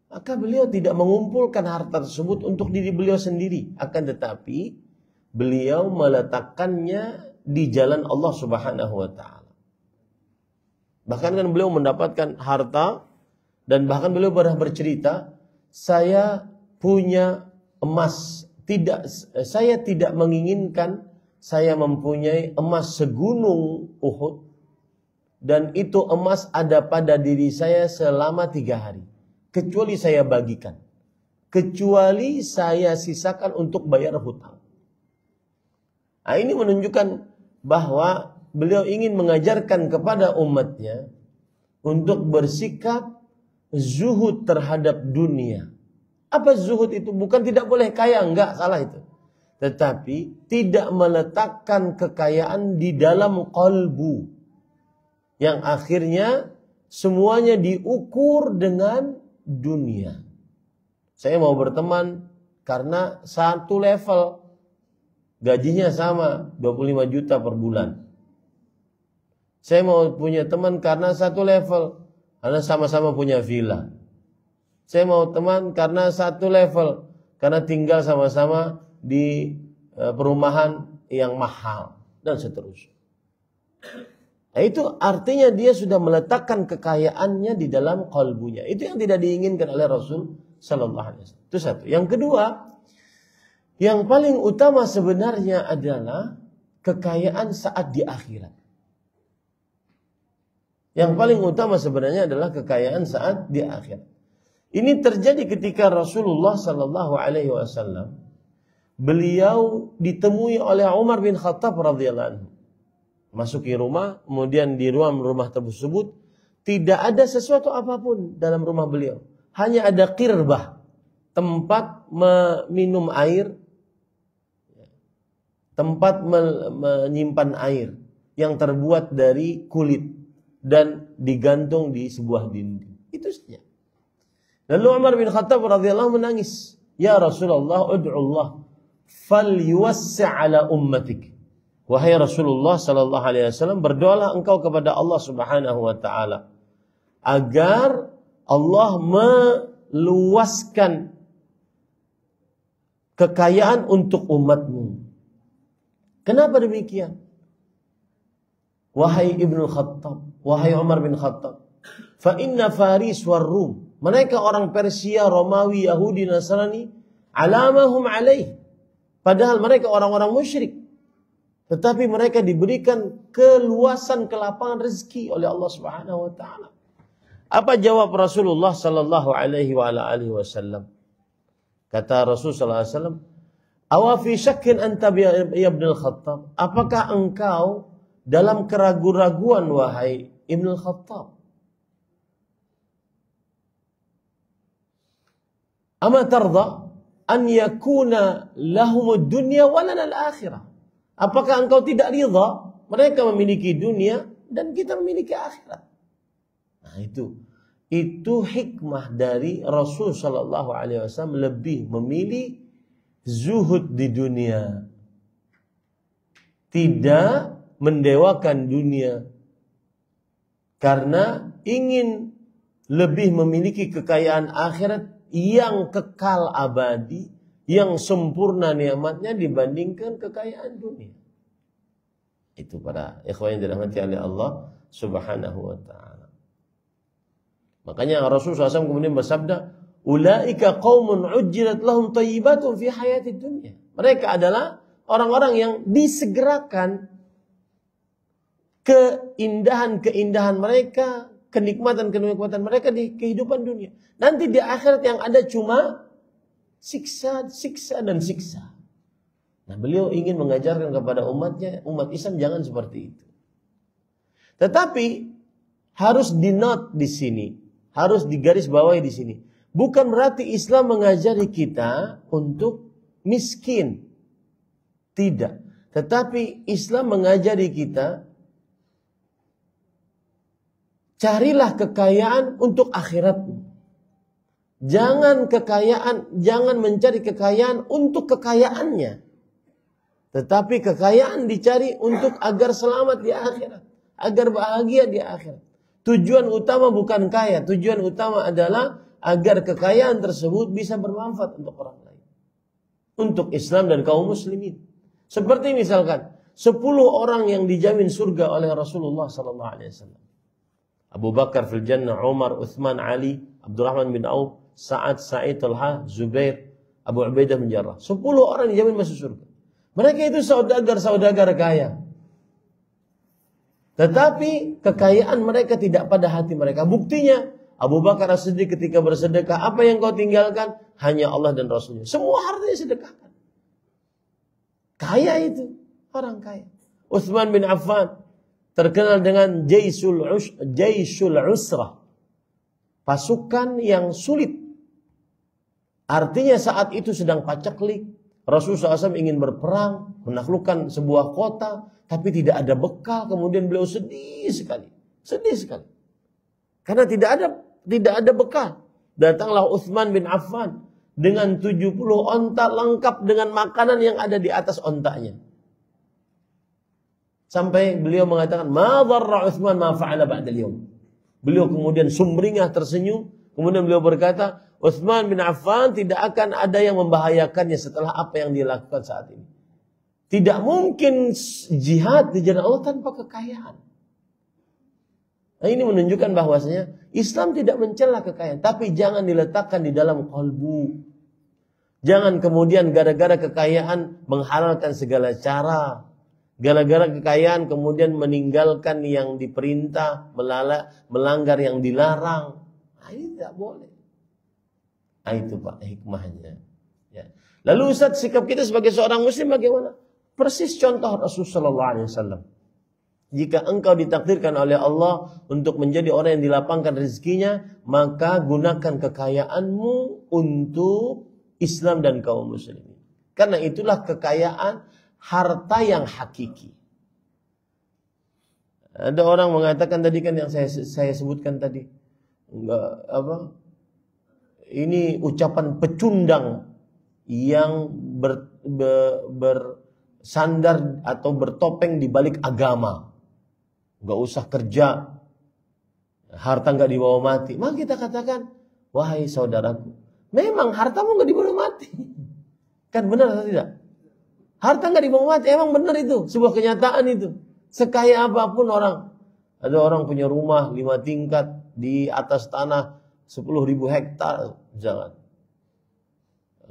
maka beliau tidak mengumpulkan harta tersebut untuk diri beliau sendiri. Akan tetapi beliau meletakkannya di jalan Allah Subhanahu wa ta'ala. Bahkan kan beliau mendapatkan harta, dan bahkan beliau pernah bercerita, saya punya emas, saya tidak menginginkan saya mempunyai emas segunung Uhud, dan itu emas ada pada diri saya selama 3 hari. Kecuali saya bagikan, kecuali saya sisakan untuk bayar hutang. Nah, ini menunjukkan bahwa beliau ingin mengajarkan kepada umatnya untuk bersikap zuhud terhadap dunia. Apa zuhud itu? Bukan tidak boleh kaya, enggak, salah itu. Tetapi tidak meletakkan kekayaan di dalam qalbu, yang akhirnya semuanya diukur dengan dunia. Saya mau berteman karena satu level, gajinya sama 25 juta per bulan. Saya mau punya teman karena satu level, karena sama-sama punya villa. Saya mau teman karena satu level, karena tinggal sama-sama di perumahan yang mahal dan seterusnya. Nah, itu artinya dia sudah meletakkan kekayaannya di dalam qalbunya. Itu yang tidak diinginkan oleh Rasul sallallahu alaihi wasallam. Itu satu. Yang kedua, yang paling utama sebenarnya adalah kekayaan saat di akhirat. Yang paling utama sebenarnya adalah kekayaan saat di akhirat. Ini terjadi ketika Rasulullah sallallahu alaihi wasallam beliau ditemui oleh Umar bin Khattab radhiyallahu anhu. Masuki rumah, kemudian di ruang rumah tersebut tidak ada sesuatu apapun dalam rumah beliau. Hanya ada qirbah, tempat meminum air, tempat menyimpan air yang terbuat dari kulit dan digantung di sebuah dinding. Itu saja. Lalu Umar bin Khattab radhiyallahu menangis, "Ya Rasulullah, ud'u Allah falyuwassi' ala ummatik." Wahai Rasulullah sallallahu alaihi wasallam, berdoalah engkau kepada Allah Subhanahu wa taala agar Allah meluaskan kekayaan untuk umatmu. Kenapa demikian? Wahai Ibnu Khattab, wahai Umar bin Khattab, fa inna Faris war Rum, mereka orang Persia, Romawi, Yahudi, Nasrani, alamahum alaih. Padahal mereka orang-orang musyrik. Tetapi mereka diberikan keluasan kelapangan rezeki oleh Allah Subhanahu wa taala. Apa jawab Rasulullah sallallahu alaihi wasallam? Kata Rasul sallallahu alaihi wasallam, "Awa fi syakkin anta ya Ibnu Khattab?" Apakah engkau dalam keraguan-raguan wahai Ibnu Khattab? Ama tarda an yakuna lahumud dunya wa lana al-akhirah? Apakah engkau tidak ridha mereka memiliki dunia dan kita memiliki akhirat? Nah, itu hikmah dari Rasul sallallahu alaihi wasallam lebih memilih zuhud di dunia. Tidak mendewakan dunia karena ingin lebih memiliki kekayaan akhirat yang kekal abadi, yang sempurna nikmatnya dibandingkan kekayaan dunia. Itu para ikhwan yang dirahmati oleh Allah Subhanahu wa taala. Makanya Rasulullah SAW kemudian bersabda, "Ulaika qaumun ujjilat lahum thayyibatun fi hayatid dunya." Mereka adalah orang-orang yang disegerakan keindahan-keindahan mereka, kenikmatan-kenikmatan mereka di kehidupan dunia. Nanti di akhirat yang ada cuma siksa, siksa, dan siksa. Nah, beliau ingin mengajarkan kepada umatnya, umat Islam jangan seperti itu. Tetapi harus di-note di sini, harus digarisbawahi di sini. Bukan berarti Islam mengajari kita untuk miskin. Tidak. Tetapi Islam mengajari kita carilah kekayaan untuk akhiratmu. Jangan mencari kekayaan untuk kekayaannya. Tetapi kekayaan dicari untuk agar selamat di akhirat, agar bahagia di akhirat. Tujuan utama bukan kaya, tujuan utama adalah agar kekayaan tersebut bisa bermanfaat untuk orang lain. Untuk Islam dan kaum muslimin. Seperti misalkan 10 orang yang dijamin surga oleh Rasulullah sallallahu alaihi wasallam. Abu Bakar fil jannah, Umar, Uthman, Ali, Abdurrahman bin Auf, Sa'ad, Sa'id, Talha, Zubair, Abu Ubaidah bin Jarrah. 10 orang dijamin masuk surga. Mereka itu saudagar kaya. Tetapi kekayaan mereka tidak pada hati mereka. Buktinya Abu Bakar As-Siddiq ketika bersedekah, apa yang kau tinggalkan? Hanya Allah dan Rasulnya. Semua hartanya sedekahkan. Kaya itu, orang kaya. Utsman bin Affan terkenal dengan Jaisul Usrah, pasukan yang sulit. Artinya saat itu sedang paceklik, Rasulullah SAW ingin berperang, menaklukkan sebuah kota, tapi tidak ada bekal. Kemudian beliau sedih sekali, karena tidak ada bekal. Datanglah Utsman bin Affan dengan 70 onta lengkap dengan makanan yang ada di atas ontanya. Sampai beliau mengatakan, "Ma dharra Utsman ma fa'ala ba'da al-yawm." Beliau kemudian sumringah tersenyum. Kemudian beliau berkata, Utsman bin Affan tidak akan ada yang membahayakannya setelah apa yang dia lakukan saat ini. Tidak mungkin jihad di jalan Allah tanpa kekayaan. Nah, ini menunjukkan bahwasanya Islam tidak mencela kekayaan, tapi jangan diletakkan di dalam kalbu. Jangan kemudian gara-gara kekayaan menghalalkan segala cara. Gara-gara kekayaan kemudian meninggalkan yang diperintah, melanggar yang dilarang. Nah, ini tidak boleh. Nah, itu Pak hikmahnya. Ya. Lalu Ustaz, sikap kita sebagai seorang muslim bagaimana? Persis contoh Rasulullah SAW. Jika engkau ditakdirkan oleh Allah untuk menjadi orang yang dilapangkan rezekinya, maka gunakan kekayaanmu untuk Islam dan kaum muslimin. Karena itulah kekayaan harta yang hakiki. Ada orang mengatakan tadi kan yang saya sebutkan tadi, ini ucapan pecundang yang bersandar atau bertopeng di balik agama. Gak usah kerja, harta gak dibawa mati. Maka kita katakan, wahai saudaraku, memang hartamu gak dibawa mati. Kan benar atau tidak? Harta gak dibawa mati, emang benar itu. Sebuah kenyataan itu. Sekaya apapun orang. Ada orang punya rumah 5 tingkat di atas tanah 10.000 hektar. Jangan.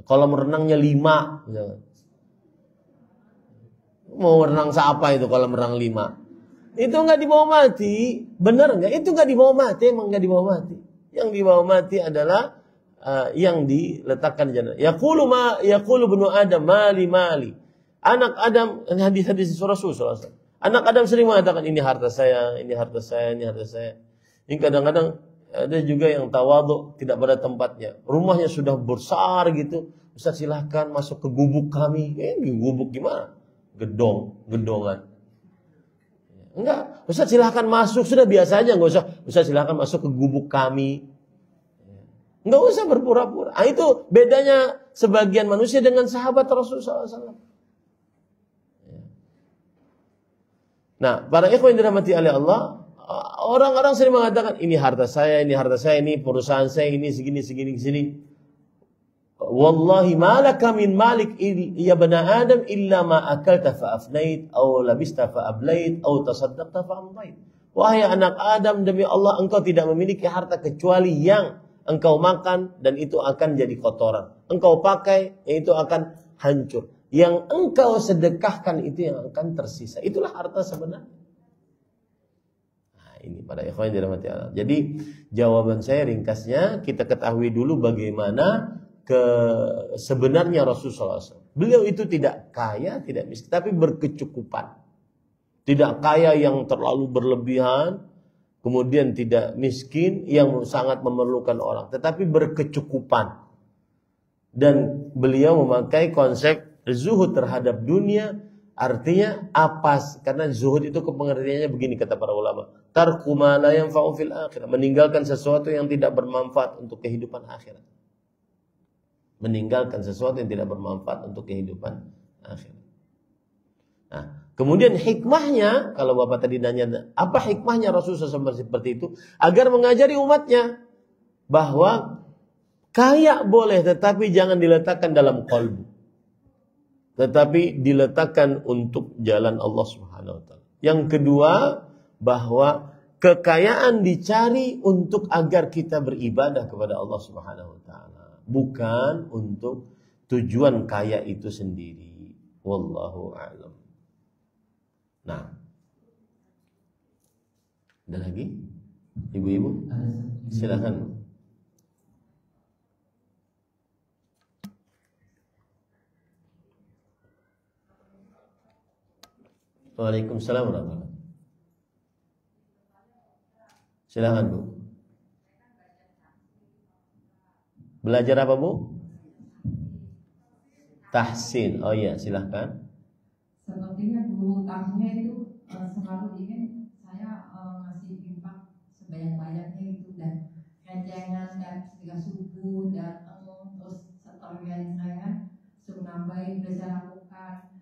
Kolam renangnya 5. Jangan. Mau renang siapa itu kolam renang 5? Itu nggak dibawa mati, benar nggak? Itu nggak dibawa mati, emang nggak dibawa mati. Yang dibawa mati adalah yang diletakkan di jannah. Yaqulu ibnu Adam mali. Anak Adam, hadis surah Rasul. Anak Adam sering mengatakan ini harta saya, ini harta saya, ini harta saya. Ini kadang-kadang ada juga yang tawadhu tidak pada tempatnya. Rumahnya sudah besar gitu. Ustaz silahkan masuk ke gubuk kami. Gubuk gimana? Gedongan. Enggak, Ustaz silahkan masuk, sudah biasa aja, enggak usah. Ustaz silahkan masuk ke gubuk kami. Enggak usah berpura-pura. Ah, itu bedanya sebagian manusia dengan sahabat Rasulullah SAW. Nah, para ikhwan yang dirahmati oleh Allah, orang-orang sering mengatakan ini harta saya, ini perusahaan saya, ini segini. Wallahi malaka min malik ya bani Adam illa ma akalta fa afnait aw labista fa ablait aw tasaddaqta fa amdait. Wahai anak Adam, demi Allah engkau tidak memiliki harta kecuali yang engkau makan dan itu akan jadi kotoran. Engkau pakai itu akan hancur. Yang engkau sedekahkan itu yang akan tersisa. Itulah harta sebenarnya. Nah, ini pada ikhwan dirahmati Allah. Jadi jawaban saya ringkasnya, kita ketahui dulu bagaimana sebenarnya Rasulullah SAW. Beliau itu tidak kaya, tidak miskin, tapi berkecukupan. Tidak kaya yang terlalu berlebihan, kemudian tidak miskin yang sangat memerlukan orang, tetapi berkecukupan. Dan beliau memakai konsep zuhud terhadap dunia, artinya apa? Karena zuhud itu kepengertiannya begini kata para ulama, tarku ma la yanfa'u fil akhirah, meninggalkan sesuatu yang tidak bermanfaat untuk kehidupan akhirat. Meninggalkan sesuatu yang tidak bermanfaat untuk kehidupan akhirat. Nah, kemudian hikmahnya, kalau Bapak tadi nanya, apa hikmahnya Rasulullah SAW seperti itu? Agar mengajari umatnya bahwa kaya boleh, tetapi jangan diletakkan dalam qalbu. Tetapi diletakkan untuk jalan Allah Subhanahu wa taala. Yang kedua, bahwa kekayaan dicari untuk agar kita beribadah kepada Allah Subhanahu wa taala, bukan untuk tujuan kaya itu sendiri. Wallahu a'lam. Nah, ada lagi? Ibu-ibu? Silakan. Waalaikumsalam warahmatullahi wabarakatuh. Silakan, Bu. Belajar apa, Bu? Tahsin. Oh iya, silahkan. Sepertinya guru tahunnya itu selalu ingin saya ngasih infak sebanyak-banyaknya itu, dan kencengan dan ketika subuh datang terus setergen-tergen suruh nambahin udah saya lakukan.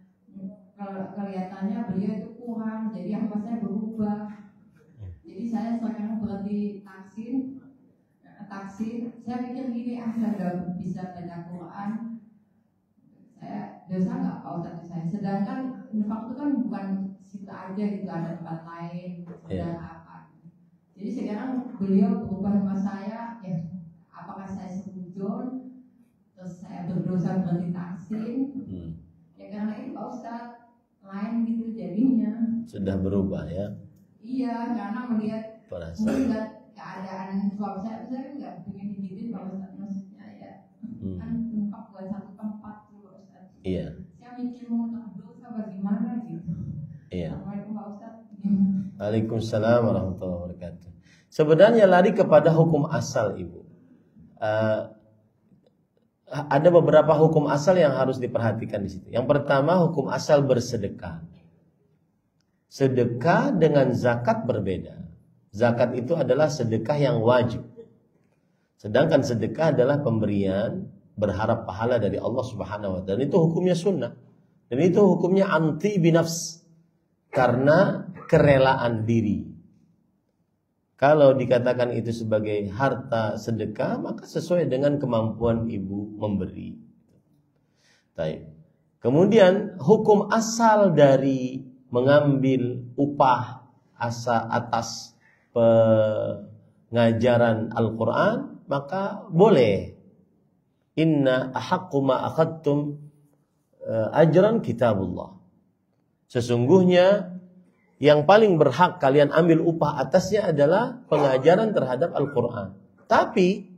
Kelihatannya beliau itu kurang, jadi apa saya berubah. Jadi saya sekarang berat di Taksin, saya pikir gini, saya udah bisa baca Quran, saya dosa nggak Pak Ustadz saya. Sedangkan infak itu kan bukan situ aja gitu, ada tempat lain, ada apa. Jadi sekarang beliau berubah sama saya, ya apakah saya setuju, terus saya berdosa berarti Taksin, ya karena itu Pak Ustadz lain gitu jadinya. Sudah berubah ya? Iya, karena melihat keadaan suami saya nggak pengen hidupin Pak Ustadz, maksudnya ya kan tempat buat satu tempat tuh Pak Ustadz. Iya. Saya mikir mau dosa bagaimana gitu. Iya. Assalamualaikum Pak Ustadz. Waalaikumsalam warahmatullahi wabarakatuh. Sebenarnya lari kepada hukum asal Ibu. Ada beberapa hukum asal yang harus diperhatikan di situ. Yang pertama hukum asal bersedekah. Sedekah dengan zakat berbeda. Zakat itu adalah sedekah yang wajib. Sedangkan sedekah adalah pemberian berharap pahala dari Allah Subhanahu wa taala. Dan itu hukumnya sunnah. Dan itu hukumnya anti binafs. Karena kerelaan diri. Kalau dikatakan itu sebagai harta sedekah, maka sesuai dengan kemampuan ibu memberi. Baik. Kemudian hukum asal dari mengambil upah atas pengajaran Al-Quran, maka boleh. Inna ahaqqu ma akhadtum ajran kitabullah. Sesungguhnya yang paling berhak kalian ambil upah atasnya adalah pengajaran terhadap Al-Quran. Tapi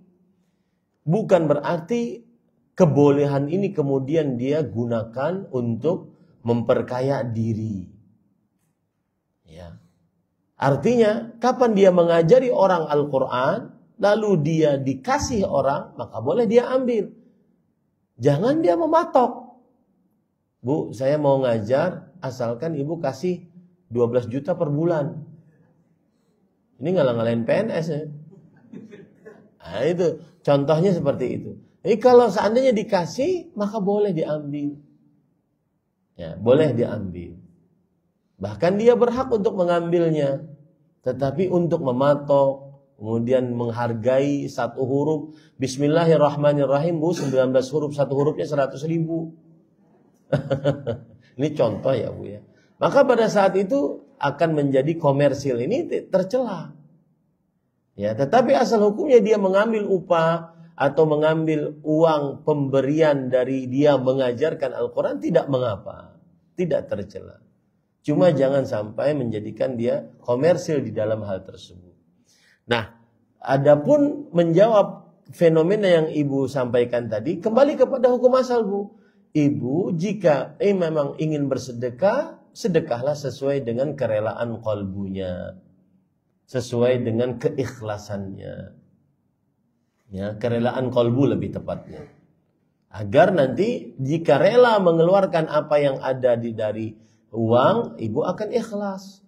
bukan berarti kebolehan ini kemudian dia gunakan untuk memperkaya diri. Ya. Artinya kapan dia mengajari orang Al-Quran, lalu dia dikasih orang, maka boleh dia ambil. Jangan dia mematok. Bu, saya mau ngajar, asalkan ibu kasih 12 juta per bulan. Ini ngalah-ngalahin PNS ya. Nah itu, contohnya seperti itu. Jadi kalau seandainya dikasih, maka boleh diambil. Ya, boleh diambil. Bahkan dia berhak untuk mengambilnya. Tetapi untuk mematok, kemudian menghargai satu huruf, Bismillahirrahmanirrahim, Bu, 19 huruf, satu hurufnya 100.000. Ini contoh ya Bu ya. Maka pada saat itu akan menjadi komersil, ini tercela. Ya, tetapi asal hukumnya dia mengambil upah atau mengambil uang pemberian dari dia mengajarkan Al-Quran tidak mengapa, tidak tercela. Cuma jangan sampai menjadikan dia komersil di dalam hal tersebut. Nah, adapun menjawab fenomena yang Ibu sampaikan tadi, kembali kepada hukum asal Bu. Ibu jika memang ingin bersedekah, sedekahlah sesuai dengan kerelaan qalbunya, sesuai dengan keikhlasannya. Ya, kerelaan qalbu lebih tepatnya. Agar nanti jika rela mengeluarkan apa yang ada dari uang, ibu akan ikhlas.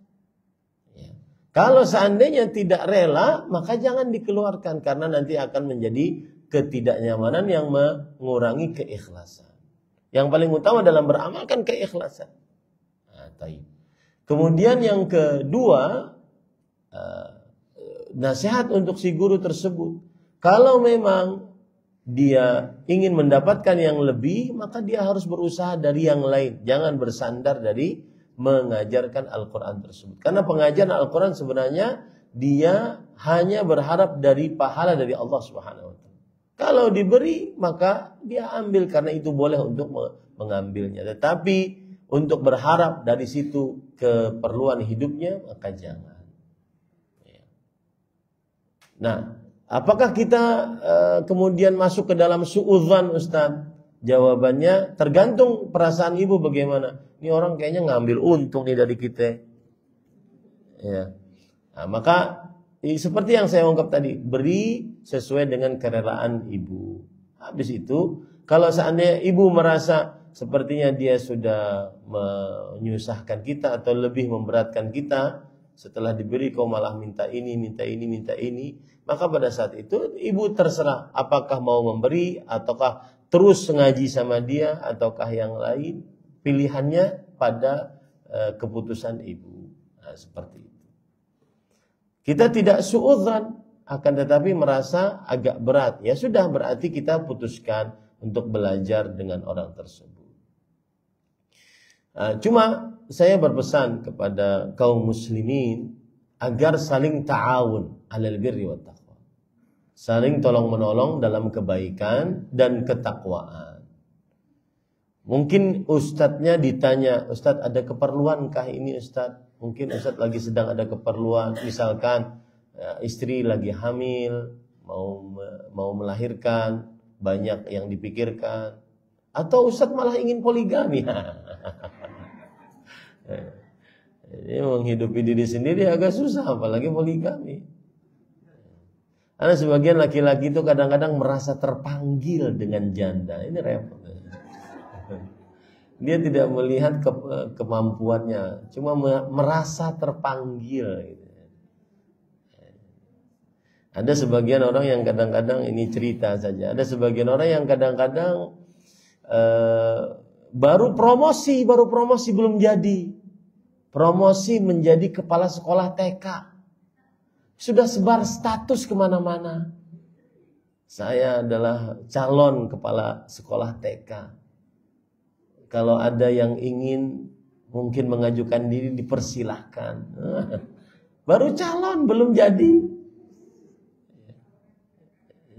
Ya. Kalau seandainya tidak rela, maka jangan dikeluarkan karena nanti akan menjadi ketidaknyamanan yang mengurangi keikhlasan. Yang paling utama dalam beramal kan keikhlasan. Kemudian yang kedua, nasihat untuk si guru tersebut. Kalau memang dia ingin mendapatkan yang lebih, maka dia harus berusaha dari yang lain. Jangan bersandar dari mengajarkan Al-Quran tersebut. Karena pengajaran Al-Quran sebenarnya dia hanya berharap dari pahala dari Allah Subhanahu wa taala. Kalau diberi, maka dia ambil karena itu boleh untuk mengambilnya. Tetapi untuk berharap dari situ keperluan hidupnya, maka jangan. Nah, apakah kita kemudian masuk ke dalam suudzan Ustaz? Jawabannya tergantung perasaan ibu bagaimana. Ini orang kayaknya ngambil untung nih dari kita. Ya. Nah, maka seperti yang saya ungkap tadi, beri sesuai dengan kerelaan ibu. Habis itu, kalau seandainya ibu merasa sepertinya dia sudah menyusahkan kita atau lebih memberatkan kita, setelah diberi kau malah minta ini, maka pada saat itu ibu terserah apakah mau memberi ataukah terus ngaji sama dia ataukah yang lain. Pilihannya pada keputusan ibu. Nah, seperti itu. Kita tidak suudzon, akan tetapi merasa agak berat. Ya sudah, berarti kita putuskan untuk belajar dengan orang tersebut. Cuma saya berpesan kepada kaum muslimin agar saling ta'awun 'alal birri wat taqwa. Saling tolong-menolong dalam kebaikan dan ketakwaan. Mungkin ustadznya ditanya, "Ustadz, ada keperluankah ini Ustadz?" Mungkin Ustadz lagi sedang ada keperluan, misalkan istri lagi hamil, mau melahirkan, banyak yang dipikirkan, atau Ustadz malah ingin poligami. Ini menghidupi diri sendiri agak susah, apalagi poligami. Karena sebagian laki-laki itu kadang-kadang merasa terpanggil dengan janda. Ini repot. Dia tidak melihat kemampuannya, cuma merasa terpanggil. Ada sebagian orang yang kadang-kadang, ini cerita saja, ada sebagian orang yang kadang-kadang baru promosi belum jadi. Promosi menjadi kepala sekolah TK. Sudah sebar status kemana-mana. Saya adalah calon kepala sekolah TK. Kalau ada yang ingin mungkin mengajukan diri, dipersilahkan. Baru calon, belum jadi.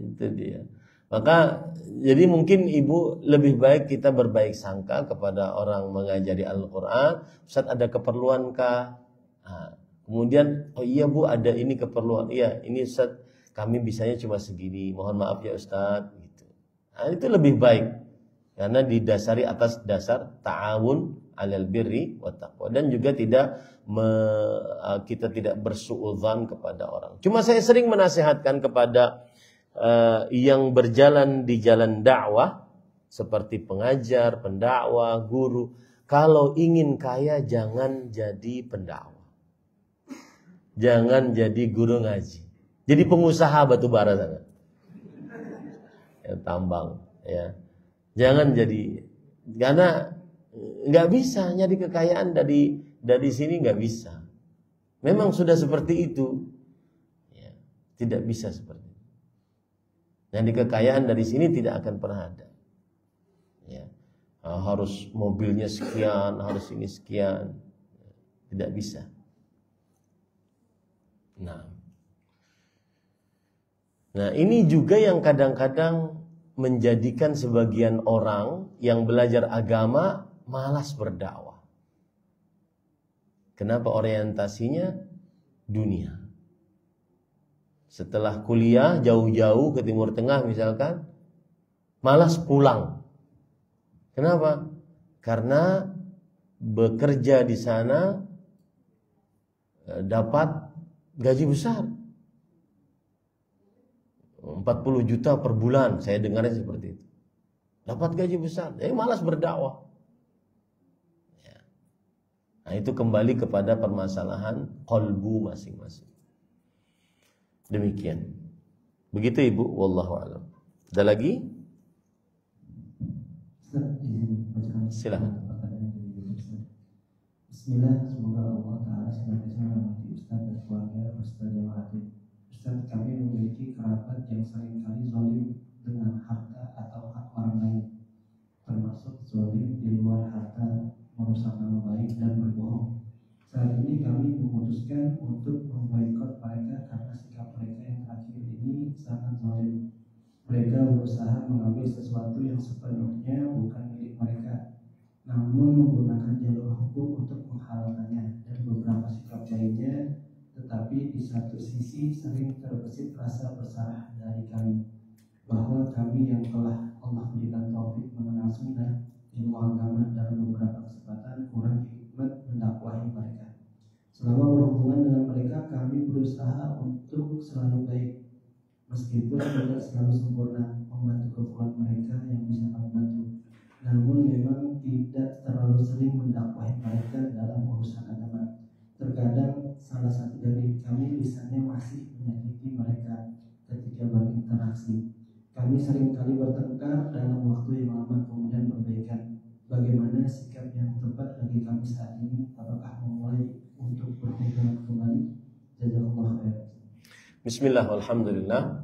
Itu dia. Maka jadi mungkin ibu lebih baik kita berbaik sangka kepada orang mengajari Al-Quran. Ustaz, ada keperluankah? Kemudian, oh iya Bu, ada ini keperluan. Iya, ini Ustaz, kami bisanya cuma segini. Mohon maaf ya Ustaz. Gitu. Itu lebih baik. Karena didasari atas dasar ta'awun 'alal birri wat taqwa. Dan juga kita tidak bersuudzon kepada orang. Cuma saya sering menasihatkan kepada yang berjalan di jalan dakwah, seperti pengajar, pendakwah, guru, kalau ingin kaya jangan jadi pendakwah. Jangan jadi guru ngaji. Jadi pengusaha batubara sana. Ya, tambang, ya. Jangan jadi, karena nggak bisa nyari kekayaan dari sini, nggak bisa. Memang sudah seperti itu, ya, tidak bisa seperti itu. Nyari kekayaan dari sini tidak akan pernah ada. Ya, harus mobilnya sekian, harus ini sekian, tidak bisa. Nah, ini juga yang kadang-kadang menjadikan sebagian orang yang belajar agama malas berdakwah. Kenapa? Orientasinya dunia. Setelah kuliah jauh-jauh ke Timur Tengah misalkan, malas pulang. Kenapa? Karena bekerja di sana dapat gaji besar. 40 juta per bulan, saya dengarnya seperti itu. Dapat gaji besar, malas berdakwah. Ya. Nah, itu kembali kepada permasalahan qalbu masing-masing. Demikian. Begitu Ibu, wallahu a'lam. Ada lagi? Silakan. Bismillah, semoga Allah Ta'ala senantiasa merahmati Ustaz dan keluarga Ustaz Jamaah. Ustaz, kami memiliki kerabat yang seringkali zalim dengan harta atau hak orang lain, termasuk zalim di luar harta, merusak nama baik dan berbohong. Saat ini kami memutuskan untuk memboikot mereka karena sikap mereka yang terakhir ini sangat zalim. Mereka berusaha mengambil sesuatu yang sepenuhnya bukan milik mereka, namun menggunakan jalur hukum untuk menghalalkannya, dan beberapa sikap lainnya. Tetapi di satu sisi sering terbesit rasa bersalah dari kami, bahwa kami yang telah Allah berikan taufik mengenal sunnah, ilmu agama dalam beberapa kesempatan kurang hikmat mendakwahi mereka. Selama berhubungan dengan mereka, kami berusaha untuk selalu baik, meskipun tidak selalu sempurna membantu kekuatan mereka yang bisa kami bantu. Namun memang tidak terlalu sering mendakwahi mereka dalam urusan agama. Terkadang salah satu dari kami lisannya masih menyakiti mereka ketika berinteraksi. Kami seringkali bertengkar dalam waktu yang lama kemudian berbaikan. Bagaimana sikap yang tepat bagi kami saat ini? Apakah memulai untuk berhubungan kembali? Jazakallahu khairan. Bismillah, alhamdulillah.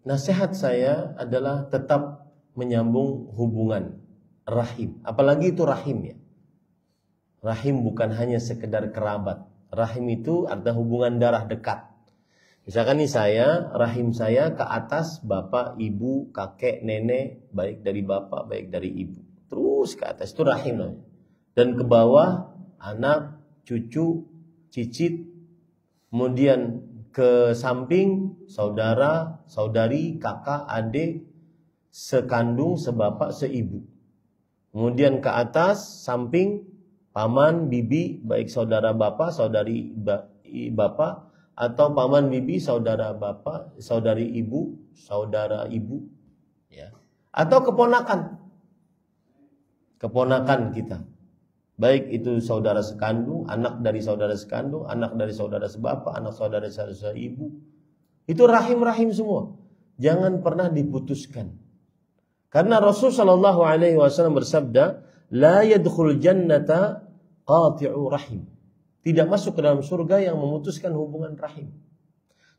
Nasihat saya adalah tetap menyambung hubungan rahim. Apalagi itu rahim ya. Rahim bukan hanya sekedar kerabat. Rahim itu adalah hubungan darah dekat. Misalkan nih rahim saya ke atas bapak, ibu, kakek, nenek, baik dari bapak, baik dari ibu. Terus ke atas itu rahim namanya. Dan ke bawah anak, cucu, cicit, kemudian ke samping saudara, saudari, kakak, adik, sekandung, sebapak, seibu. Kemudian ke atas samping paman, bibi, baik saudara bapak, saudari bapak, atau paman, bibi, saudara bapak, saudari ibu, saudara ibu, ya. Atau keponakan kita. Baik itu saudara sekandung, anak dari saudara sekandung, anak dari saudara sebapak, anak saudara ibu. Itu rahim-rahim semua. Jangan pernah diputuskan. Karena Rasul sallallahu alaihi wasallam bersabda, "La yadkhul jannata qati'u rahim." Tidak masuk ke dalam surga yang memutuskan hubungan rahim.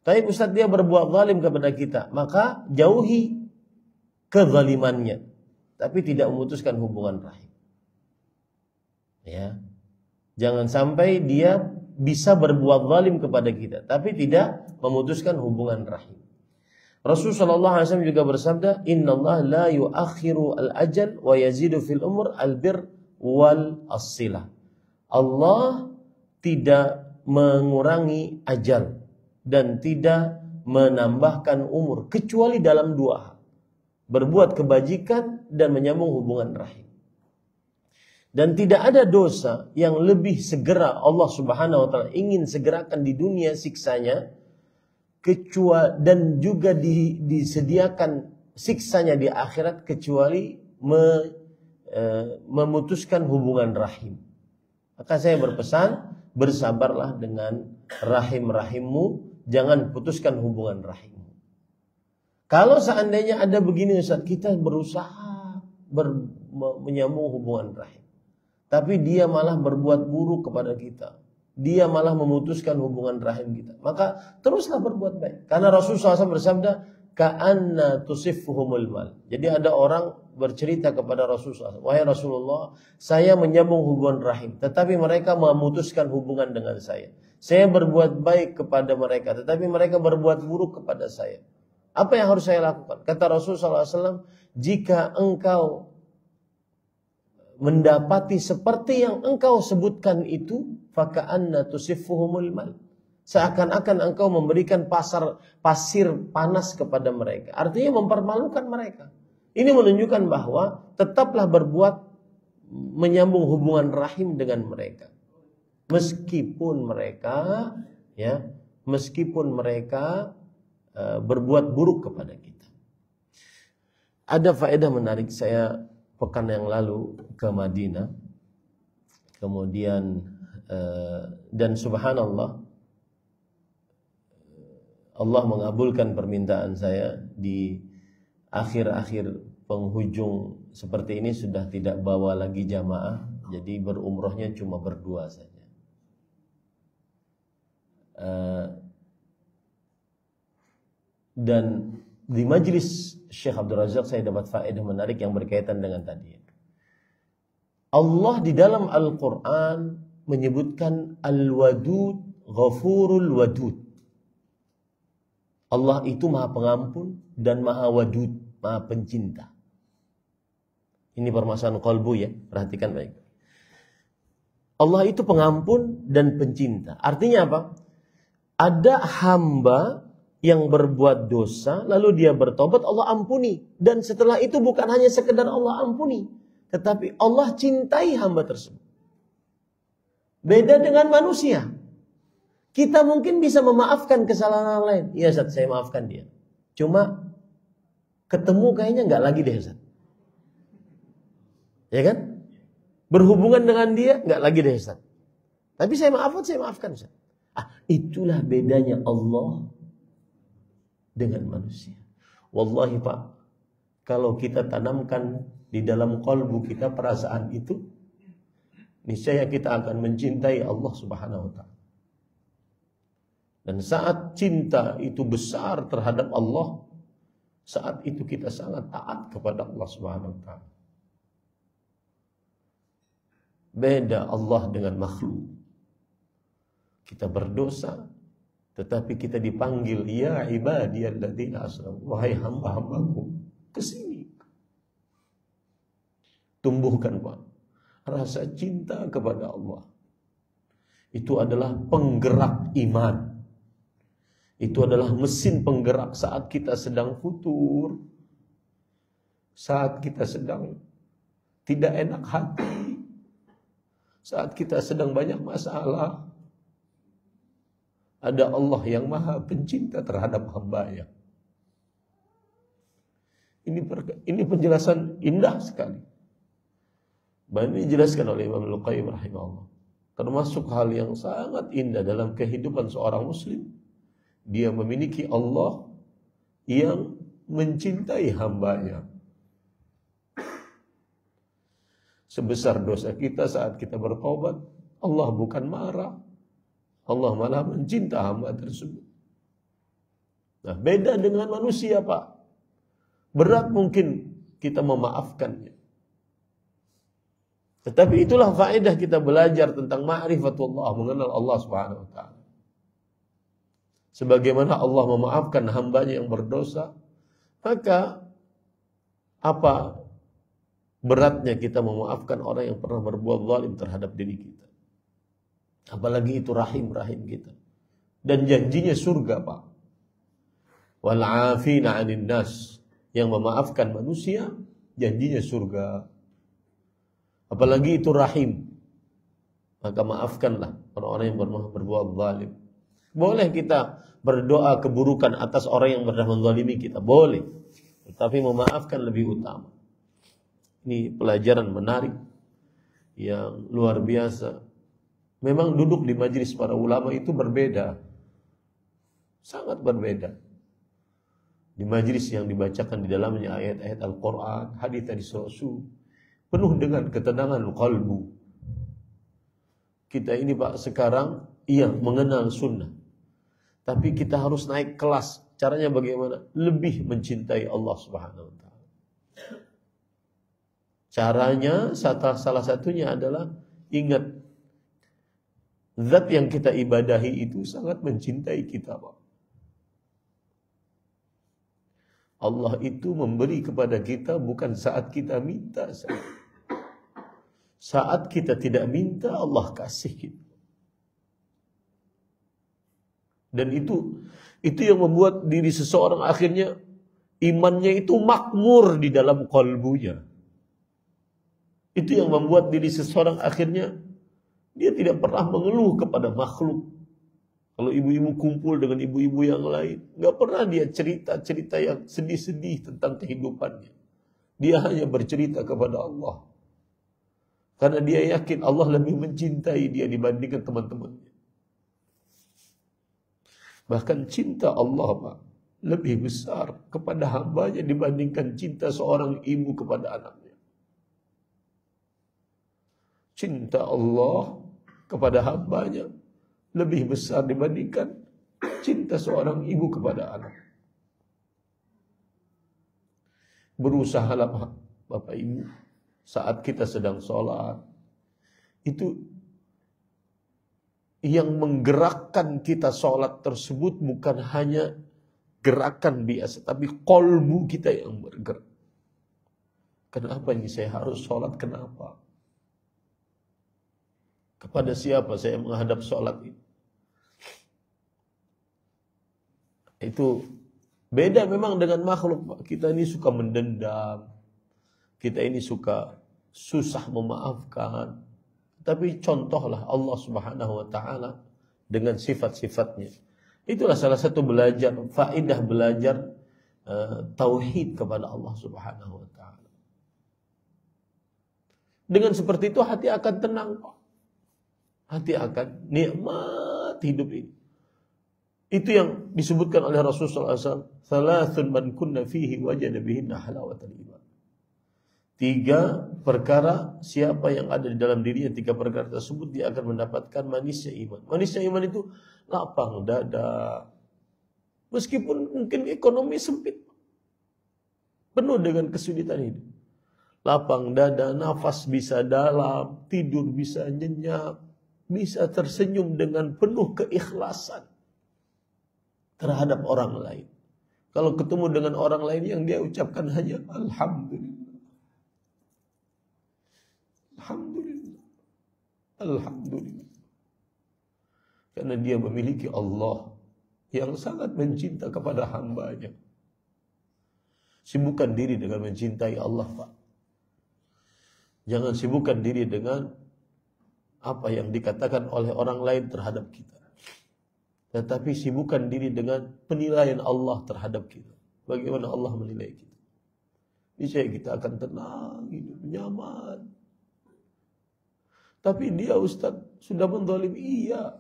Tapi Ustaz dia berbuat zalim kepada kita, maka jauhi kezalimannya, tapi tidak memutuskan hubungan rahim. Ya. Jangan sampai dia bisa berbuat zalim kepada kita, tapi tidak memutuskan hubungan rahim. Rasulullah sallallahu alaihi wasallam juga bersabda, "Innallaha la yu'akhiru al-ajal wa yazidu fil umur al-bir wal as-silah." Allah tidak mengurangi ajal dan tidak menambahkan umur kecuali dalam dua hal: berbuat kebajikan dan menyambung hubungan rahim. Dan tidak ada dosa yang lebih segera Allah Subhanahu wa taala ingin segerakan di dunia siksanya kecuali, dan juga disediakan siksanya di akhirat, kecuali memutuskan hubungan rahim. Maka saya berpesan, bersabarlah dengan rahim-rahimmu, jangan putuskan hubungan rahimmu. Kalau seandainya ada begini Ustaz, kita berusaha menyambung hubungan rahim, tapi dia malah berbuat buruk kepada kita, dia malah memutuskan hubungan rahim kita, maka teruslah berbuat baik. Karena Rasulullah SAW bersabda, "Ka'anna tusiffuhumul mal." Jadi ada orang bercerita kepada Rasulullah, "Wahai Rasulullah, saya menyambung hubungan rahim, tetapi mereka memutuskan hubungan dengan saya. Saya berbuat baik kepada mereka, tetapi mereka berbuat buruk kepada saya. Apa yang harus saya lakukan?" Kata Rasulullah SAW, "Jika engkau mendapati seperti yang engkau sebutkan itu, faka'anna tusiffuhumul mal." Seakan-akan engkau memberikan pasir panas kepada mereka. Artinya mempermalukan mereka. Ini menunjukkan bahwa tetaplah berbuat menyambung hubungan rahim dengan mereka. Meskipun mereka berbuat buruk kepada kita. Ada faedah menarik, saya pekan yang lalu ke Madinah. Kemudian dan subhanallah, Allah mengabulkan permintaan saya. Di akhir-akhir penghujung seperti ini sudah tidak bawa lagi jamaah, jadi berumrohnya cuma berdua saja. Dan di majelis Syekh Abdul Razak saya dapat faedah menarik yang berkaitan dengan tadi. Allah di dalam Al-Quran menyebutkan Al-Wadud, Ghafurul Wadud. Allah itu maha pengampun dan maha wadud, maha pencinta. Ini permasalahan qalbu ya, perhatikan baik. Allah itu pengampun dan pencinta. Artinya apa? Ada hamba yang berbuat dosa, lalu dia bertobat, Allah ampuni. Dan setelah itu bukan hanya sekedar Allah ampuni, tetapi Allah cintai hamba tersebut. Beda dengan manusia. Kita mungkin bisa memaafkan kesalahan orang lain. Iya Ustaz, saya maafkan dia. Cuma ketemu kayaknya nggak lagi deh Ustaz. Ya kan? Berhubungan dengan dia nggak lagi deh Ustaz. Tapi saya maafkan Ustaz. Itulah bedanya Allah dengan manusia. Wallahi Pak, kalau kita tanamkan di dalam qalbu kita perasaan itu, niscaya kita akan mencintai Allah Subhanahu wa taala. Dan saat cinta itu besar terhadap Allah, saat itu kita sangat taat kepada Allah Subhanahu wa taala. Beda Allah dengan makhluk. Kita berdosa, tetapi kita dipanggil, ya ibadiyalladzina asrafu, wahai hamba-hambaku, kesini. Tumbuhkan Pak rasa cinta kepada Allah. Itu adalah penggerak iman. Itu adalah mesin penggerak saat kita sedang futur, saat kita sedang tidak enak hati, saat kita sedang banyak masalah. Ada Allah yang maha pencinta terhadap hamba-Nya. Ini penjelasan indah sekali. Ini dijelaskan oleh Imam Al-Qayyim rahimahullah. Termasuk hal yang sangat indah dalam kehidupan seorang muslim. Dia memiliki Allah yang mencintai hamba-Nya. Sebesar dosa kita saat kita bertobat, Allah bukan marah. Allah malah mencinta hamba tersebut. Nah, beda dengan manusia, Pak. Berat mungkin kita memaafkannya. Tetapi itulah faedah kita belajar tentang ma'rifatullah, mengenal Allah Subhanahu wa taala. Sebagaimana Allah memaafkan hamba-Nya yang berdosa, maka apa beratnya kita memaafkan orang yang pernah berbuat zalim terhadap diri kita. Apalagi itu rahim kita. Dan janjinya surga, Pak. Wal 'afina 'anil nas, yang memaafkan manusia, janjinya surga. Apalagi itu rahim. Maka maafkanlah orang-orang yang pernah berbuat zalim. Boleh kita berdoa keburukan atas orang yang pernah menzalimi kita, boleh. Tetapi memaafkan lebih utama. Ini pelajaran menarik yang luar biasa. Memang duduk di majelis para ulama itu berbeda. Sangat berbeda. Di majelis yang dibacakan di dalamnya ayat-ayat Al-Quran, hadits Rasul, penuh dengan ketenangan qalbu. Kita ini Pak sekarang mengenal sunnah. Tapi kita harus naik kelas. Caranya bagaimana? Lebih mencintai Allah Subhanahu wa taala. Caranya salah satunya adalah ingat zat yang kita ibadahi itu sangat mencintai kita, Pak. Allah itu memberi kepada kita bukan saat kita minta saja. Saat kita tidak minta, Allah kasih kita. Dan itu yang membuat diri seseorang akhirnya imannya itu makmur di dalam qalbunya. Itu yang membuat diri seseorang akhirnya dia tidak pernah mengeluh kepada makhluk. Kalau ibu-ibu kumpul dengan ibu-ibu yang lain, nggak pernah dia cerita-cerita yang sedih-sedih tentang kehidupannya. Dia hanya bercerita kepada Allah. Karena dia yakin Allah lebih mencintai dia dibandingkan teman-temannya. Bahkan cinta Allah, Pak, lebih besar kepada hambanya dibandingkan cinta seorang ibu kepada anaknya. Cinta Allah kepada hambanya lebih besar dibandingkan cinta seorang ibu kepada anak. Berusahalah Bapak Ibu, saat kita sedang sholat, itu yang menggerakkan kita sholat tersebut bukan hanya gerakan biasa, tapi kolbu kita yang bergerak. Kenapa ini saya harus sholat? Kenapa? Kepada siapa saya menghadap sholat itu? Itu beda memang dengan makhluk, Pak. Kita ini suka mendendam. Kita ini suka susah memaafkan. Tapi contohlah Allah Subhanahu wa taala dengan sifat-sifatnya. Itulah salah satu faedah belajar tauhid kepada Allah Subhanahu wa taala. Dengan seperti itu hati akan tenang, Pak. Hati akan nikmat hidup ini. Itu yang disebutkan oleh Rasulullah SAW. Thalathun man kunna fihi wajada bihinna halawatal iman. 3 perkara, siapa yang ada di dalam dirinya 3 perkara tersebut, dia akan mendapatkan manisnya iman. Manisnya iman itu lapang dada. Meskipun mungkin ekonomi sempit, penuh dengan kesulitan hidup. Lapang dada, nafas bisa dalam, tidur bisa nyenyak, bisa tersenyum dengan penuh keikhlasan terhadap orang lain. Kalau ketemu dengan orang lain, yang dia ucapkan hanya alhamdulillah. Alhamdulillah. Alhamdulillah. Karena dia memiliki Allah yang sangat mencinta kepada hambanya. Sibukkan diri dengan mencintai Allah, Pak. Jangan sibukkan diri dengan apa yang dikatakan oleh orang lain terhadap kita. Tetapi sibukkan diri dengan penilaian Allah terhadap kita. Bagaimana Allah menilai kita. Niscaya kita akan tenang, hidup nyaman. Tapi dia Ustaz sudah menzalim, iya.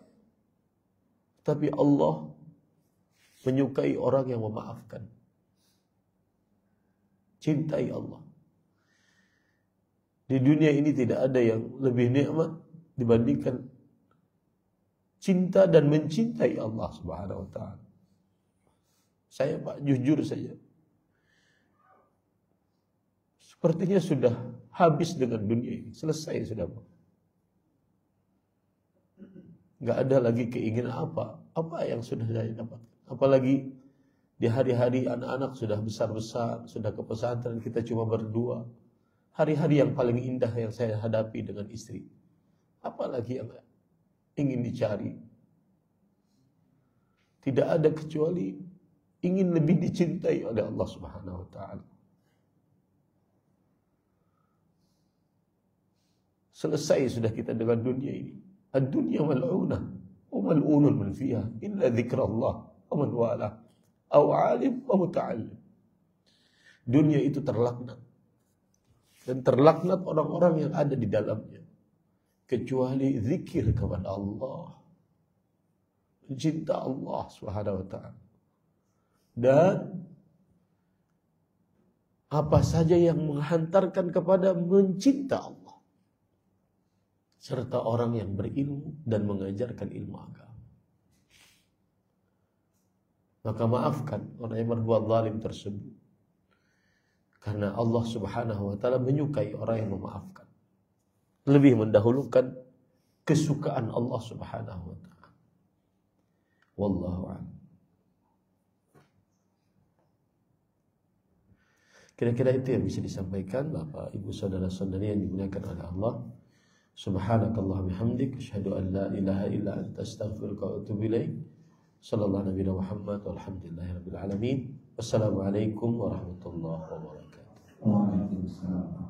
Tapi Allah menyukai orang yang memaafkan. Cintai Allah. Di dunia ini tidak ada yang lebih nikmat dibandingkan cinta dan mencintai Allah Subhanahu wa taala. Saya Pak, jujur saja, sepertinya sudah habis dengan dunia ini. Selesai sudah, Pak. Gak ada lagi keinginan apa yang sudah saya dapat. Apalagi di hari-hari anak-anak sudah besar-besar, sudah ke pesantren, kita cuma berdua. Hari-hari yang paling indah yang saya hadapi dengan istri. Apalagi yang ingin dicari? Tidak ada kecuali ingin lebih dicintai oleh Allah Subhanahu wa taala. Selesai sudah kita dengan dunia ini. Ad-dunya mal'unah wa mal'unun man fiha illa dzikrallah wa man wala aw 'alim wa muta'allim. Dunia itu terlaknat. Dan terlaknat orang-orang yang ada di dalamnya. Kecuali zikir kepada Allah. Mencinta Allah Subhanahu wa ta'ala. Dan apa saja yang menghantarkan kepada mencinta Allah. Serta orang yang berilmu dan mengajarkan ilmu agama. Maka maafkan orang yang berbuat zalim tersebut. Karena Allah Subhanahu wa ta'ala menyukai orang yang memaafkan. Lebih mendahulukan kesukaan Allah Subhanahu wa ta'ala. Wallahu a'lam. Kira-kira itu yang bisa disampaikan Bapak, Ibu, saudara-saudari yang dimuliakan oleh Allah. Subhanakallahumma hamdik, asyhadu an la ilaha illa anta, astaghfiruka wa atubu ilaik. Sallallahu alaihi Muhammad walhamdulillahirabbil alamin. Wassalamualaikum warahmatullahi wabarakatuh. Waalaikumsalam.